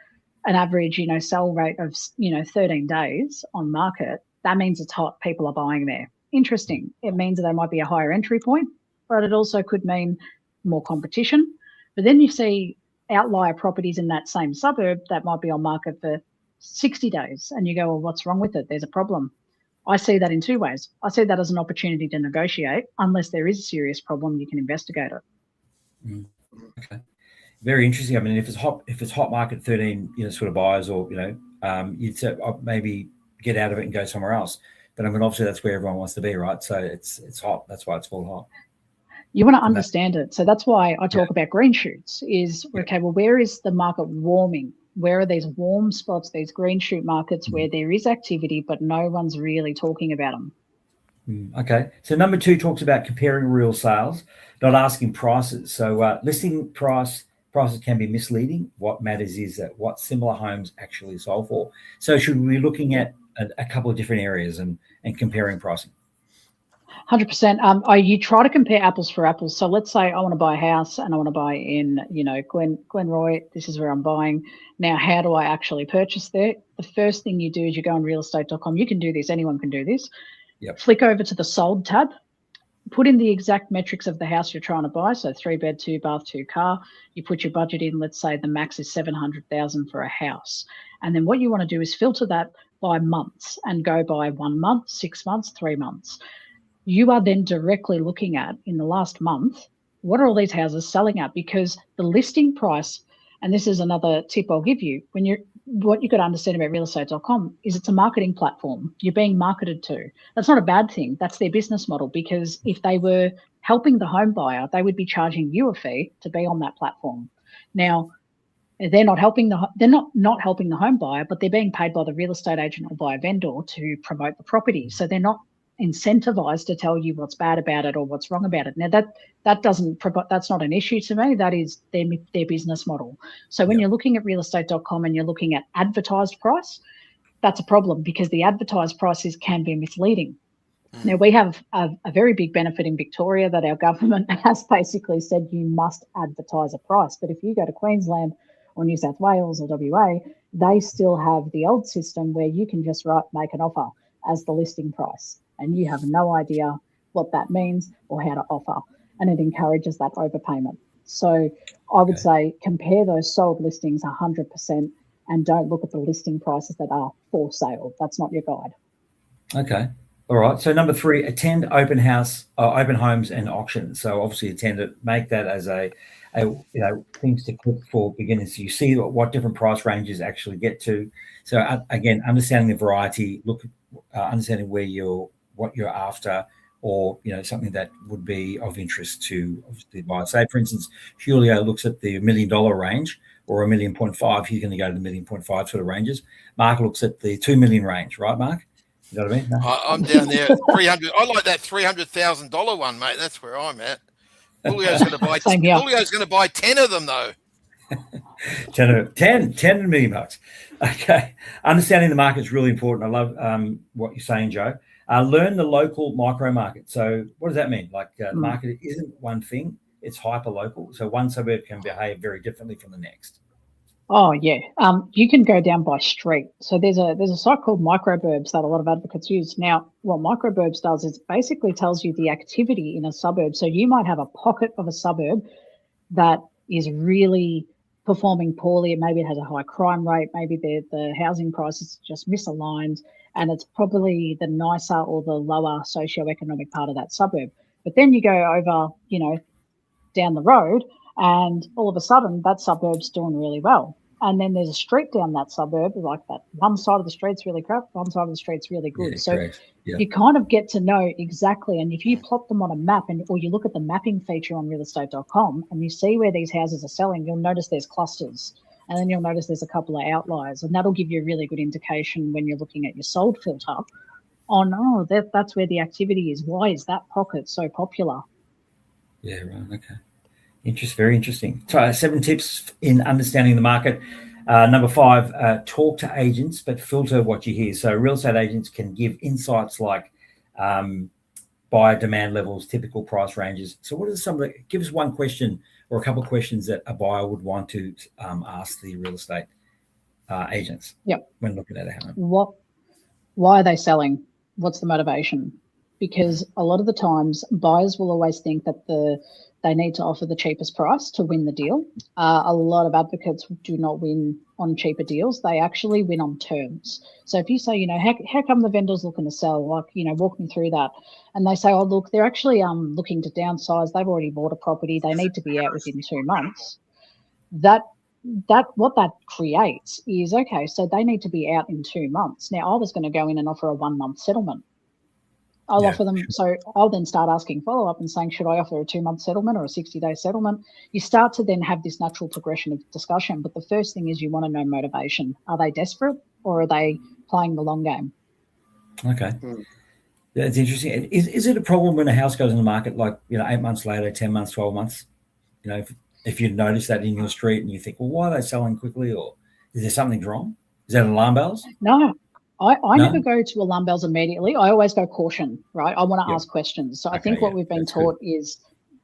an average, sell rate of, 13 days on market, that means it's hot. People are buying there. Interesting. It means that there might be a higher entry point, but it also could mean more competition. But then you see outlier properties in that same suburb that might be on market for 60 days. And you go, well, what's wrong with it? There's a problem. I see that in 2 ways. I see that as an opportunity to negotiate. Unless there is a serious problem, you can investigate it. Okay. very interesting. I mean, if it's hot market 13, sort of buyers, or you'd say maybe get out of it and go somewhere else. But I mean, obviously that's where everyone wants to be, right? So it's hot. That's why it's all hot. You want to understand it. So that's why I talk about green shoots is, okay, well, where is the market warming? Where are these warm spots, these green shoot markets where there is activity, but no one's really talking about them? Okay. So number 2 talks about comparing real sales, not asking prices. So listing prices can be misleading. What matters is that what similar homes actually sold for. So should we be looking at a couple of different areas and comparing pricing? 100%. You try to compare apples for apples. So let's say I want to buy a house and I want to buy in, Glenroy. This is where I'm buying. Now, how do I actually purchase there? The first thing you do is you go on realestate.com. You can do this. Anyone can do this. Yep. Flick over to the sold tab. Put in the exact metrics of the house you're trying to buy. So 3 bed, 2 bath, 2 car. You put your budget in. Let's say the max is $700,000 for a house. And then what you want to do is filter that by months and go by 1 month, 6 months, 3 months. You are then directly looking at, in the last month, what are all these houses selling at? Because the listing price, and this is another tip I'll give you, what you've got to understand about realestate.com is it's a marketing platform. You're being marketed to. That's not a bad thing. That's their business model, because if they were helping the home buyer, they would be charging you a fee to be on that platform. Now, they're not helping not helping the home buyer, but they're being paid by the real estate agent or by a vendor to promote the property. So they're not incentivized to tell you what's bad about it or what's wrong about it. Now that's not an issue to me. That is their business model. So when you're looking at realestate.com and you're looking at advertised price, that's a problem, because the advertised prices can be misleading. Now, we have a very big benefit in Victoria that our government has basically said you must advertise a price. But if you go to Queensland or New South Wales or WA, they still have the old system where you can just make an offer as the listing price, and you have no idea what that means or how to offer, and it encourages that overpayment. So I would say compare those sold listings 100% and don't look at the listing prices that are for sale. That's not your guide. Okay. All right. So number 3, attend open homes and auctions. So obviously attend it, make that as a things to click for beginners. You see what different price ranges actually get to. So again, understanding the variety, understanding what you're after, or something that would be of interest to the buyer. Say, for instance, Julio looks at the $1 million range or $1.5 million. He's going to go to the $1.5 million sort of ranges. Mark looks at the $2 million range, right, Mark? You know what I mean? No? I'm down there at 300. I like that $300,000 one, mate. That's where I'm at. Julio's going to buy. Julio's going to buy 10 of them, though. 10 $1 million. Okay. Understanding the market is really important. I love what you're saying, Joe. Learn the local micro market. So what does that mean? Like the market isn't one thing, it's hyper local. So one suburb can behave very differently from the next. Oh yeah. You can go down by street. So there's a site called Microburbs that a lot of advocates use. Now, what Microburbs does is basically tells you the activity in a suburb. So you might have a pocket of a suburb that is really performing poorly. Maybe it has a high crime rate. Maybe the housing price is just misaligned, and it's probably the nicer or the lower socioeconomic part of that suburb. But then you go over, down the road, and all of a sudden that suburb's doing really well. And then there's a street down that suburb, like that one side of the street's really crap, one side of the street's really good. You kind of get to know exactly. And if you plot them on a map or you look at the mapping feature on realestate.com and you see where these houses are selling, you'll notice there's clusters. And then you'll notice there's a couple of outliers. And that'll give you a really good indication when you're looking at your sold filter on, that's where the activity is. Why is that pocket so popular? Yeah, right. Okay. Very interesting. So 7 tips in understanding the market. Number 5, talk to agents, but filter what you hear. So real estate agents can give insights like buyer demand levels, typical price ranges. So what are give us one question or a couple of questions that a buyer would want to ask the real estate agents when looking at a home. Why are they selling? What's the motivation? Because a lot of the times buyers will always think that they need to offer the cheapest price to win the deal. A lot of advocates do not win on cheaper deals. They actually win on terms. So if you say, how come the vendor's looking to sell? Like, walk me through that. And they say, oh, look, they're actually looking to downsize. They've already bought a property. They need to be out within 2 months. that what that creates is, okay, so they need to be out in 2 months. Now, I was going to go in and offer a 1 month settlement. I'll offer them. So I'll then start asking follow up and saying, should I offer a 2 month settlement or a 60-day settlement? You start to then have this natural progression of discussion. But the first thing is you want to know motivation. Are they desperate or are they playing the long game? Okay. Yeah, it's interesting. Is it a problem when a house goes on the market, like, 8 months later, 10 months, 12 months? If you notice that in your street and you think, well, why are they selling quickly? Or is there something wrong? Is that alarm bells? No. I never go to alarm bells immediately. I always go caution, right? I want to ask questions. So I think what we've been taught is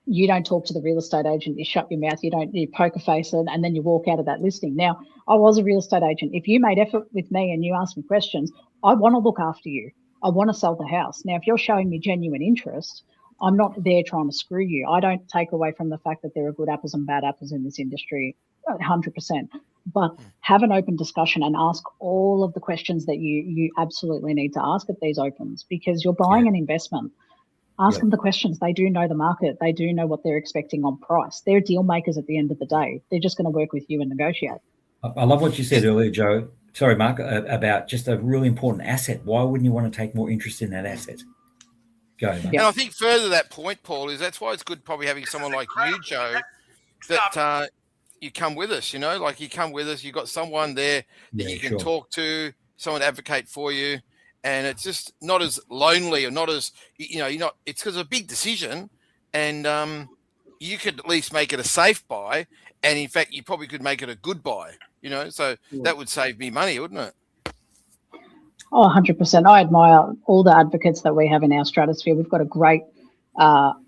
you don't talk to the real estate agent, you shut your mouth, you poker face it, and then you walk out of that listing. Now, I was a real estate agent. If you made effort with me and you asked me questions, I want to look after you. I want to sell the house. Now, if you're showing me genuine interest, I'm not there trying to screw you. I don't take away from the fact that there are good apples and bad apples in this industry, 100%. But have an open discussion and ask all of the questions that you absolutely need to ask at these opens, because you're buying an investment. Ask them the questions. They do know the market. They do know what they're expecting on price. They're deal makers at the end of the day. They're just going to work with you and negotiate. I love what you said earlier, Joe. Sorry, Mark, about just a really important asset. Why wouldn't you want to take more interest in that asset? Go, mate. And I think further to that point, Paul, is that's why it's good probably having someone like you, Joe, that you come with us, like you come with us, you've got someone there that you can talk to, someone to advocate for you. And it's just not as lonely or not as, you're not, it's because of a big decision and you could at least make it a safe buy. And in fact, you probably could make it a good buy, so that would save me money, wouldn't it? Oh, 100%. I admire all the advocates that we have in our stratosphere. We've got a great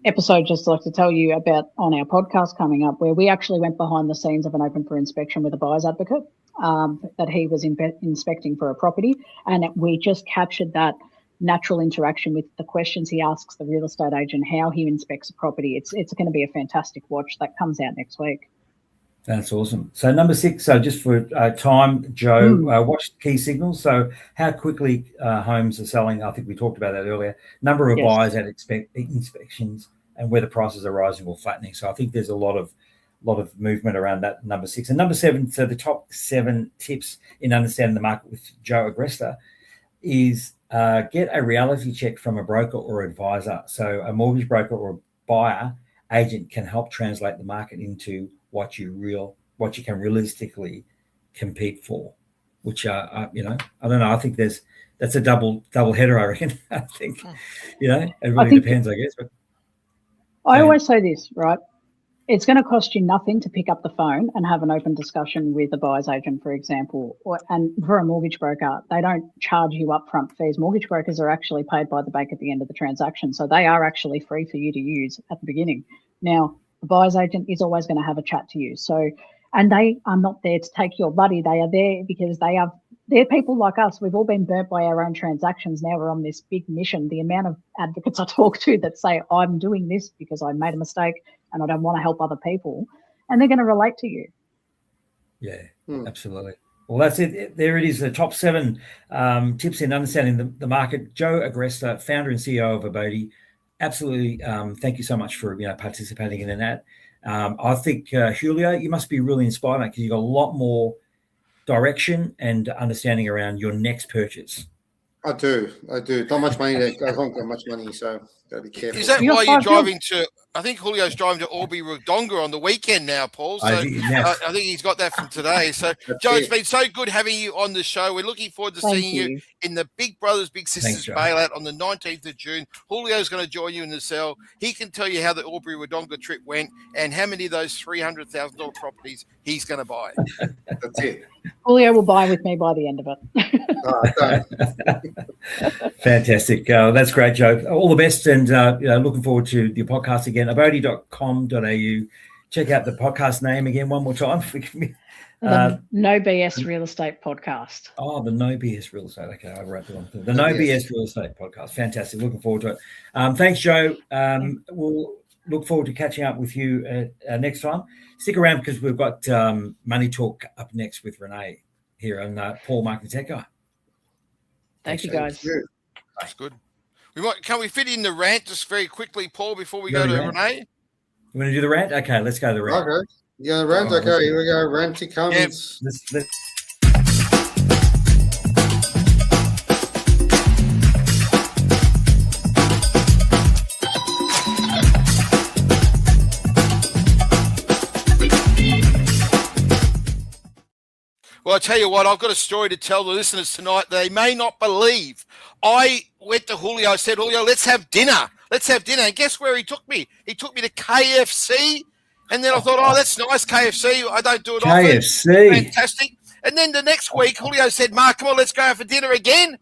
episode, just like to tell you about, on our podcast coming up, where we actually went behind the scenes of an open for inspection with a buyer's advocate that he was inspecting for a property. And we just captured that natural interaction with the questions he asks the real estate agent, how he inspects a property. It's going to be a fantastic watch. That comes out next week. That's awesome. So number 6, so just for time, Joe, watch key signals. So how quickly homes are selling. I think we talked about that earlier. Number of buyers at inspections and whether prices are rising or flattening. So I think there's a lot of movement around that. Number 6 and number 7. So the top 7 tips in understanding the market with Joe Agresta is get a reality check from a broker or advisor. So a mortgage broker or buyer agent can help translate the market into what you can realistically compete for, which I don't know. I think that's a double header, I reckon. I think, it really depends, I guess. But I always say this, right? It's going to cost you nothing to pick up the phone and have an open discussion with a buyer's agent, for example, and for a mortgage broker, they don't charge you upfront fees. Mortgage brokers are actually paid by the bank at the end of the transaction, so they are actually free for you to use at the beginning. Now, the buyer's agent is always going to have a chat to you. So, and they are not there to take your money. They are there because they're people like us. We've all been burnt by our own transactions. Now we're on this big mission. The amount of advocates I talk to that say, I'm doing this because I made a mistake and I don't want to help other people. And they're going to relate to you. Yeah, absolutely. Well, that's it. There it is, the top 7 tips in understanding the market. Joe Agresta, founder and CEO of Abodey. Absolutely. Thank you so much for participating in that. I think, Julio, you must be really inspired because you've got a lot more direction and understanding around your next purchase. I do. Not much money. I haven't got much money, so gotta be careful. Is that why you're driving to? I think Julio's driving to Albury Wodonga on the weekend now, Paul. So I think he's got that from today. So Joe, it's been so good having you on the show. We're looking forward to seeing you in the Big Brothers Big Sisters bailout on the 19th of June. Julio's going to join you in the cell. He can tell you how the Albury Wodonga trip went and how many of those $300,000 properties he's going to buy. That's it. Julio will buy with me by the end of it. Fantastic. That's great, Joe. All the best, and looking forward to your podcast again. Abodey.com.au. Check out the podcast name again one more time. The No BS Real Estate Podcast. Oh, the No BS Real Estate. Okay, I wrote the wrong thing. The No BS Real Estate Podcast. Fantastic. Looking forward to it. Thanks, Joe. We'll look forward to catching up with you next time. Stick around because we've got Money Talk up next with Renee here on Paul Marketing Tech Guy. Thank you, guys. That's good. Can we fit in the rant just very quickly, Paul, before we go to Renee? You want to do the rant? Okay, let's go to the rant. Okay. Yeah, rant. Okay, here we go. Ranty comes. Let's Well, I tell you what, I've got a story to tell the listeners tonight they may not believe. I went to Julio. I said, Julio, let's have dinner. Let's have dinner. And guess where he took me? He took me to KFC. And then I thought, oh, that's nice, KFC. I don't do it often. KFC. Fantastic. And then the next week, Julio said, Mark, come on, let's go out for dinner again.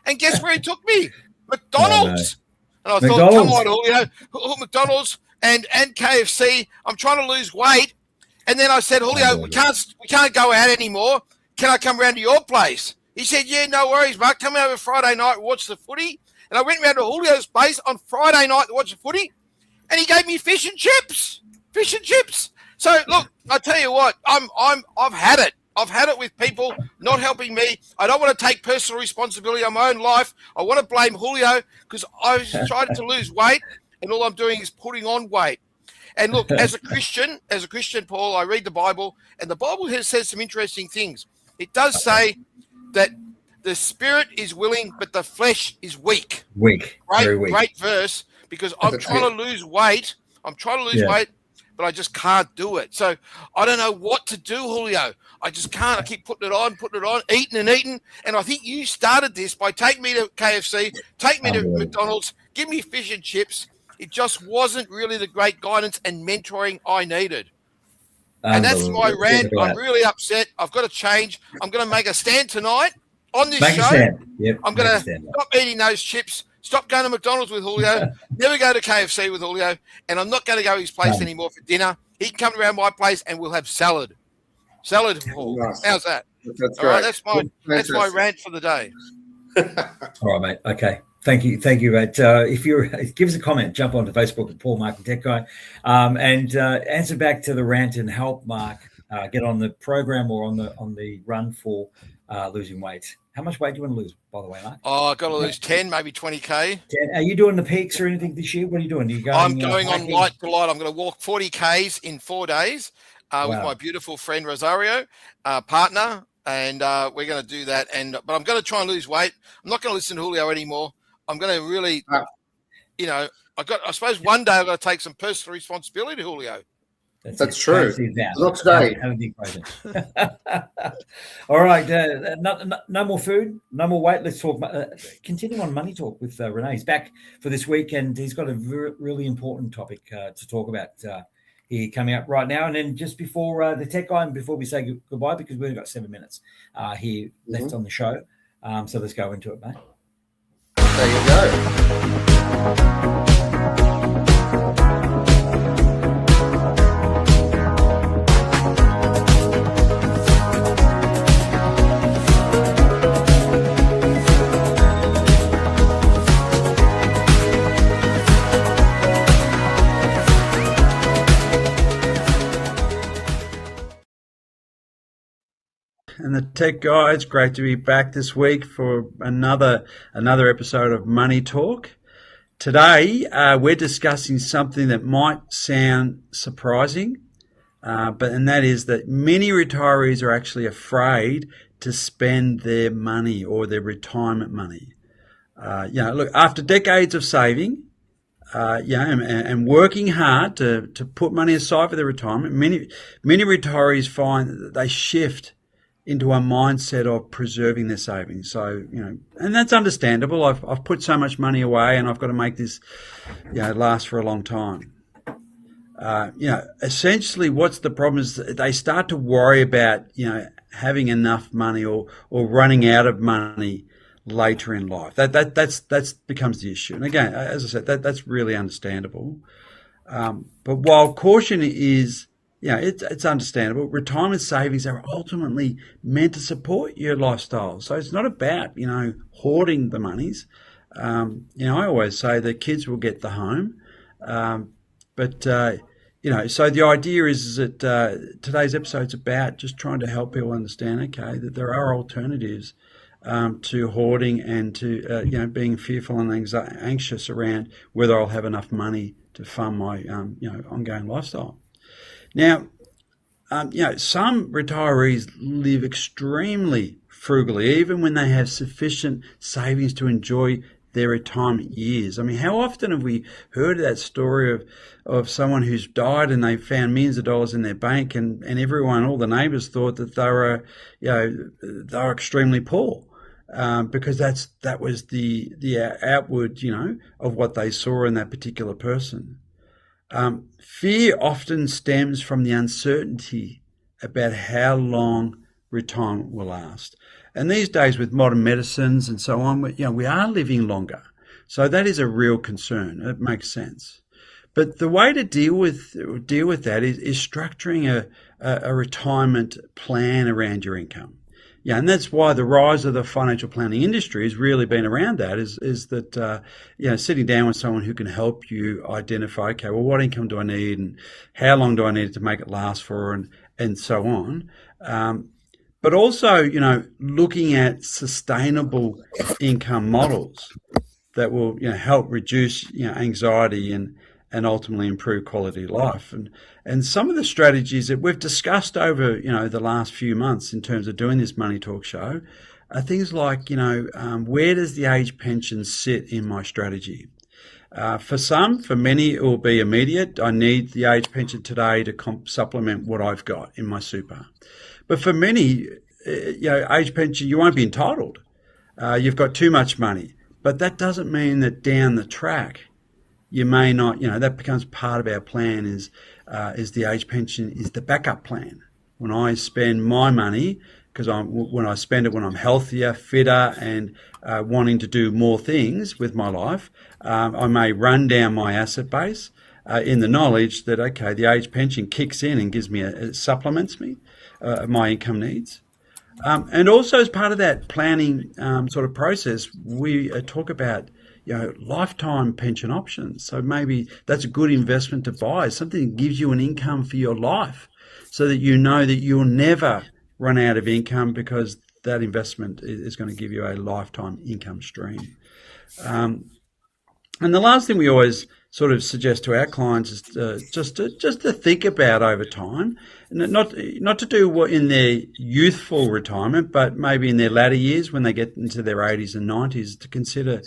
And guess where he took me? McDonald's. Oh, no. And I thought, come on, Julio, McDonald's and KFC. I'm trying to lose weight. And then I said, Julio, we can't go out anymore. Can I come round to your place? He said, yeah, no worries, Mark. Come over Friday night and watch the footy. And I went round to Julio's place on Friday night to watch the footy, and he gave me fish and chips. Fish and chips. So look, I tell you what, I've had it. I've had it with people not helping me. I don't want to take personal responsibility on my own life. I want to blame Julio because I've tried to lose weight, and all I'm doing is putting on weight. And look, as a Christian, Paul, I read the Bible, and the Bible says some interesting things. It does say that the spirit is willing, but the flesh is weak. Very weak. Great verse, because I'm trying to lose weight. Weight, but I just can't do it. So I don't know what to do, Julio. I just can't. I keep putting it on, eating. And I think you started this by taking me to KFC, take me to McDonald's, give me fish and chips. It just wasn't really the great guidance and mentoring I needed. And that's my rant. I'm really upset. I've got to change. I'm going to make a stand tonight on this show. Yep, I'm going to stop eating those chips, stop going to McDonald's with Julio, never go to KFC with Julio, and I'm not going to go to his place anymore for dinner. He can come around my place and we'll have salad. Salad, Paul. Nice. How's that? That's all right. That's my rant for the day. All right, mate. Okay. Thank you. But if you give us a comment, jump onto Facebook at Paul Mark and Tech Guy, and answer back to the rant and help Mark get on the program or on the run for losing weight. How much weight do you want to lose, by the way, Mark? Oh, I've got to lose 10, maybe 20K. 10. Are you doing the peaks or anything this year? What are you doing? I'm going on light to light. I'm going to walk 40 Ks in 4 days with my beautiful friend Rosario, partner, and we're going to do that. But I'm going to try and lose weight. I'm not going to listen to Julio anymore. I'm going to really, I suppose one day I've got to take some personal responsibility, Julio. That's true. Not today. Have a big All right. No more food, no more weight. Let's talk. Continue on Money Talk with Renee. He's back for this week, and he's got a really important topic to talk about here coming up right now. And then just before the Tech Guy, and before we say goodbye, because we've only got 7 minutes here left on the show. So let's go into it, mate. There you go. And the Tech Guy, it's great to be back this week for another episode of Money Talk. Today, we're discussing something that might sound surprising, and that is that many retirees are actually afraid to spend their money or their retirement money. Look, after decades of saving, and working hard to put money aside for their retirement, many retirees find that they shift into a mindset of preserving their savings. So, and that's understandable. I've put so much money away and I've got to make this, last for a long time. Essentially what's the problem is that they start to worry about, having enough money or running out of money later in life. That's becomes the issue. And again, as I said, that's really understandable. But while caution is, it's understandable. Retirement savings are ultimately meant to support your lifestyle. So it's not about, hoarding the monies. I always say the kids will get the home. So the idea is that today's episode's about just trying to help people understand, that there are alternatives to hoarding and to, being fearful and anxious around whether I'll have enough money to fund my, ongoing lifestyle. Now, some retirees live extremely frugally, even when they have sufficient savings to enjoy their retirement years. I mean, how often have we heard that story of someone who's died and they found millions of dollars in their bank, and everyone, all the neighbours, thought that they were extremely poor, because that was the outward, of what they saw in that particular person. Fear often stems from the uncertainty about how long retirement will last. And these days, with modern medicines and so on, we are living longer. So that is a real concern. It makes sense. But the way to deal with that is structuring a retirement plan around your income. Yeah, and that's why the rise of the financial planning industry has really been around that, is that, sitting down with someone who can help you identify, okay, well, what income do I need and how long do I need it to make it last for, and so on. But also, looking at sustainable income models that will, help reduce, anxiety and ultimately improve quality of life. And some of the strategies that we've discussed over, the last few months in terms of doing this Money Talk show are things like, where does the age pension sit in my strategy? For many, it will be immediate. I need the age pension today to supplement what I've got in my super. But for many, age pension, you won't be entitled. You've got too much money. But that doesn't mean that down the track, you may not, that becomes part of our plan, is the age pension is the backup plan. When I spend my money, because when I spend it when I'm healthier, fitter, and wanting to do more things with my life, I may run down my asset base in the knowledge that, okay, the age pension kicks in and gives me it supplements me, my income needs. And also, as part of that planning sort of process, we talk about lifetime pension options. So maybe that's a good investment to buy, something that gives you an income for your life, so that you know that you'll never run out of income, because that investment is going to give you a lifetime income stream. And the last thing we always sort of suggest to our clients is just to think about over time, and not to do what in their youthful retirement, but maybe in their latter years when they get into their 80s and 90s, to consider.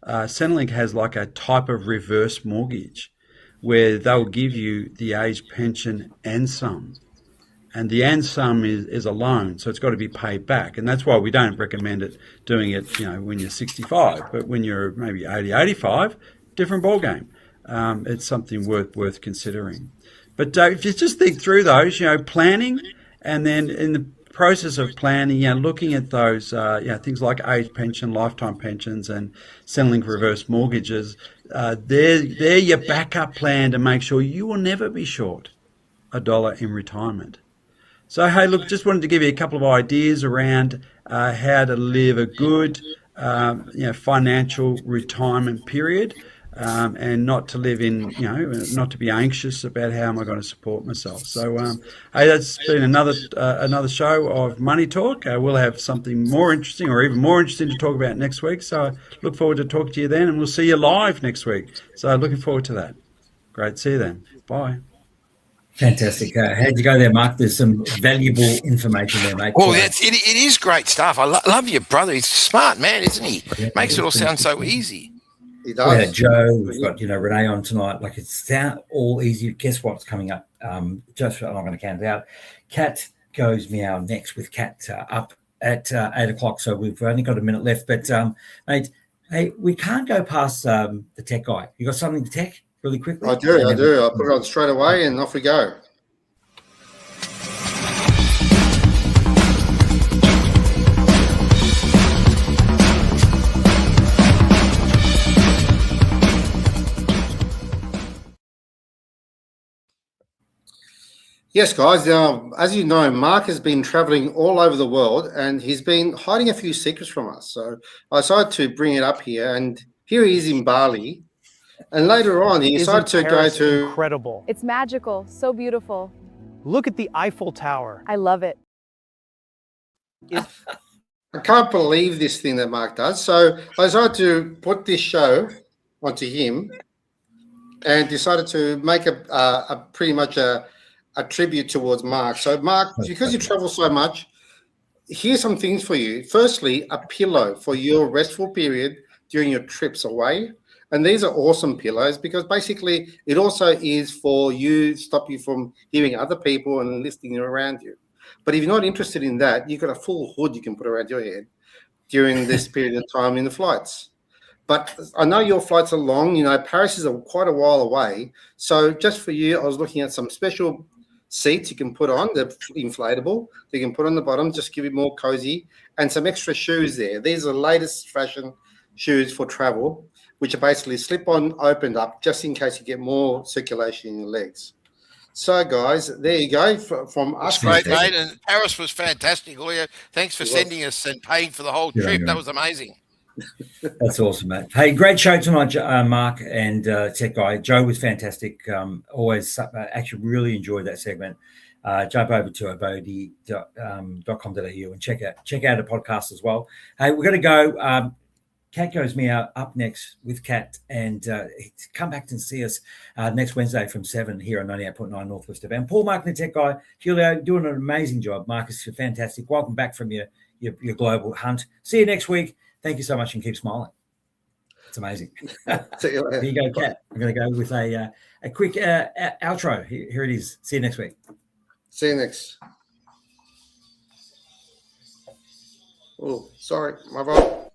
Centrelink has like a type of reverse mortgage where they'll give you the age pension and some. And the and some is a loan, so it's got to be paid back. And that's why we don't recommend doing it, when you're 65. But when you're maybe 80, 85, different ballgame. It's something worth considering. But if you just think through those, planning, and then in the process of planning, looking at those, things like age pension, lifetime pensions, and Centrelink reverse mortgages, they're your backup plan to make sure you will never be short $1 in retirement. So, hey, look, just wanted to give you a couple of ideas around how to live a good, financial retirement period. And not to live in, not to be anxious about how am I going to support myself. So, hey, that's been another show of Money Talk. We'll have something more interesting, or even more interesting, to talk about next week. So I look forward to talking to you then, and we'll see you live next week. So looking forward to that. Great. See you then. Bye. Fantastic. How'd you go there, Mark? There's some valuable information there, mate. Well, it is great stuff. I love your brother. He's a smart man, isn't he? Yeah, makes it all sound so easy. He does. We had Joe, we've got Renee on tonight. Like, it's all easy. Guess what's coming up? I'm not going to count it out. Cat goes meow next with Cat up at 8 o'clock. So we've only got a minute left. But mate, hey, we can't go past the tech guy. You got something to tech really quickly? I do. I'll put it on straight away, and off we go. Yes, guys. Now, as you know, Mark has been traveling all over the world, and he's been hiding a few secrets from us. So I decided to bring it up here, and here he is in Bali. And later on, he decided to go to... Incredible. It's magical, so beautiful. Look at the Eiffel Tower. I love it. I can't believe this thing that Mark does. So I decided to put this show onto him, and decided to make a pretty much a a tribute towards Mark. So, Mark, because you travel so much, here's some things for you. Firstly, a pillow for your restful period during your trips away. And these are awesome pillows because basically it also is for you, stop you from hearing other people and listening around you. But if you're not interested in that, you've got a full hood you can put around your head during this period of time in the flights. But I know your flights are long. You know, Paris is quite a while away. So just for you, I was looking at some special seats you can put on. They're inflatable. You can put on the bottom, just give it more cozy, and some extra shoes there. These are the latest fashion shoes for travel, which are basically slip-on, opened up, just in case you get more circulation in your legs. So, guys, there you go from us. Great, mate. And Paris was fantastic. Leo, thanks for sending us and paying for the whole trip. That was amazing. That's awesome, mate. Hey, great show tonight, Mark and Tech Guy. Joe was fantastic. Always actually really enjoyed that segment. Jump over to abodey.com.au and check out the podcast as well. Hey, we're going to go. Kat Goes Me Out up next with Kat, and come back and see us next Wednesday from 7 here on 98.9 Northwest FM. Paul, Mark, and the Tech Guy, Julio, doing an amazing job. Marcus, you're fantastic. Welcome back from your global hunt. See you next week. Thank you so much and keep smiling. It's amazing. See you later. Here you go, Kat. I'm going to go with a quick outro. Here it is. See you next week. See you next. Oh, sorry. My fault.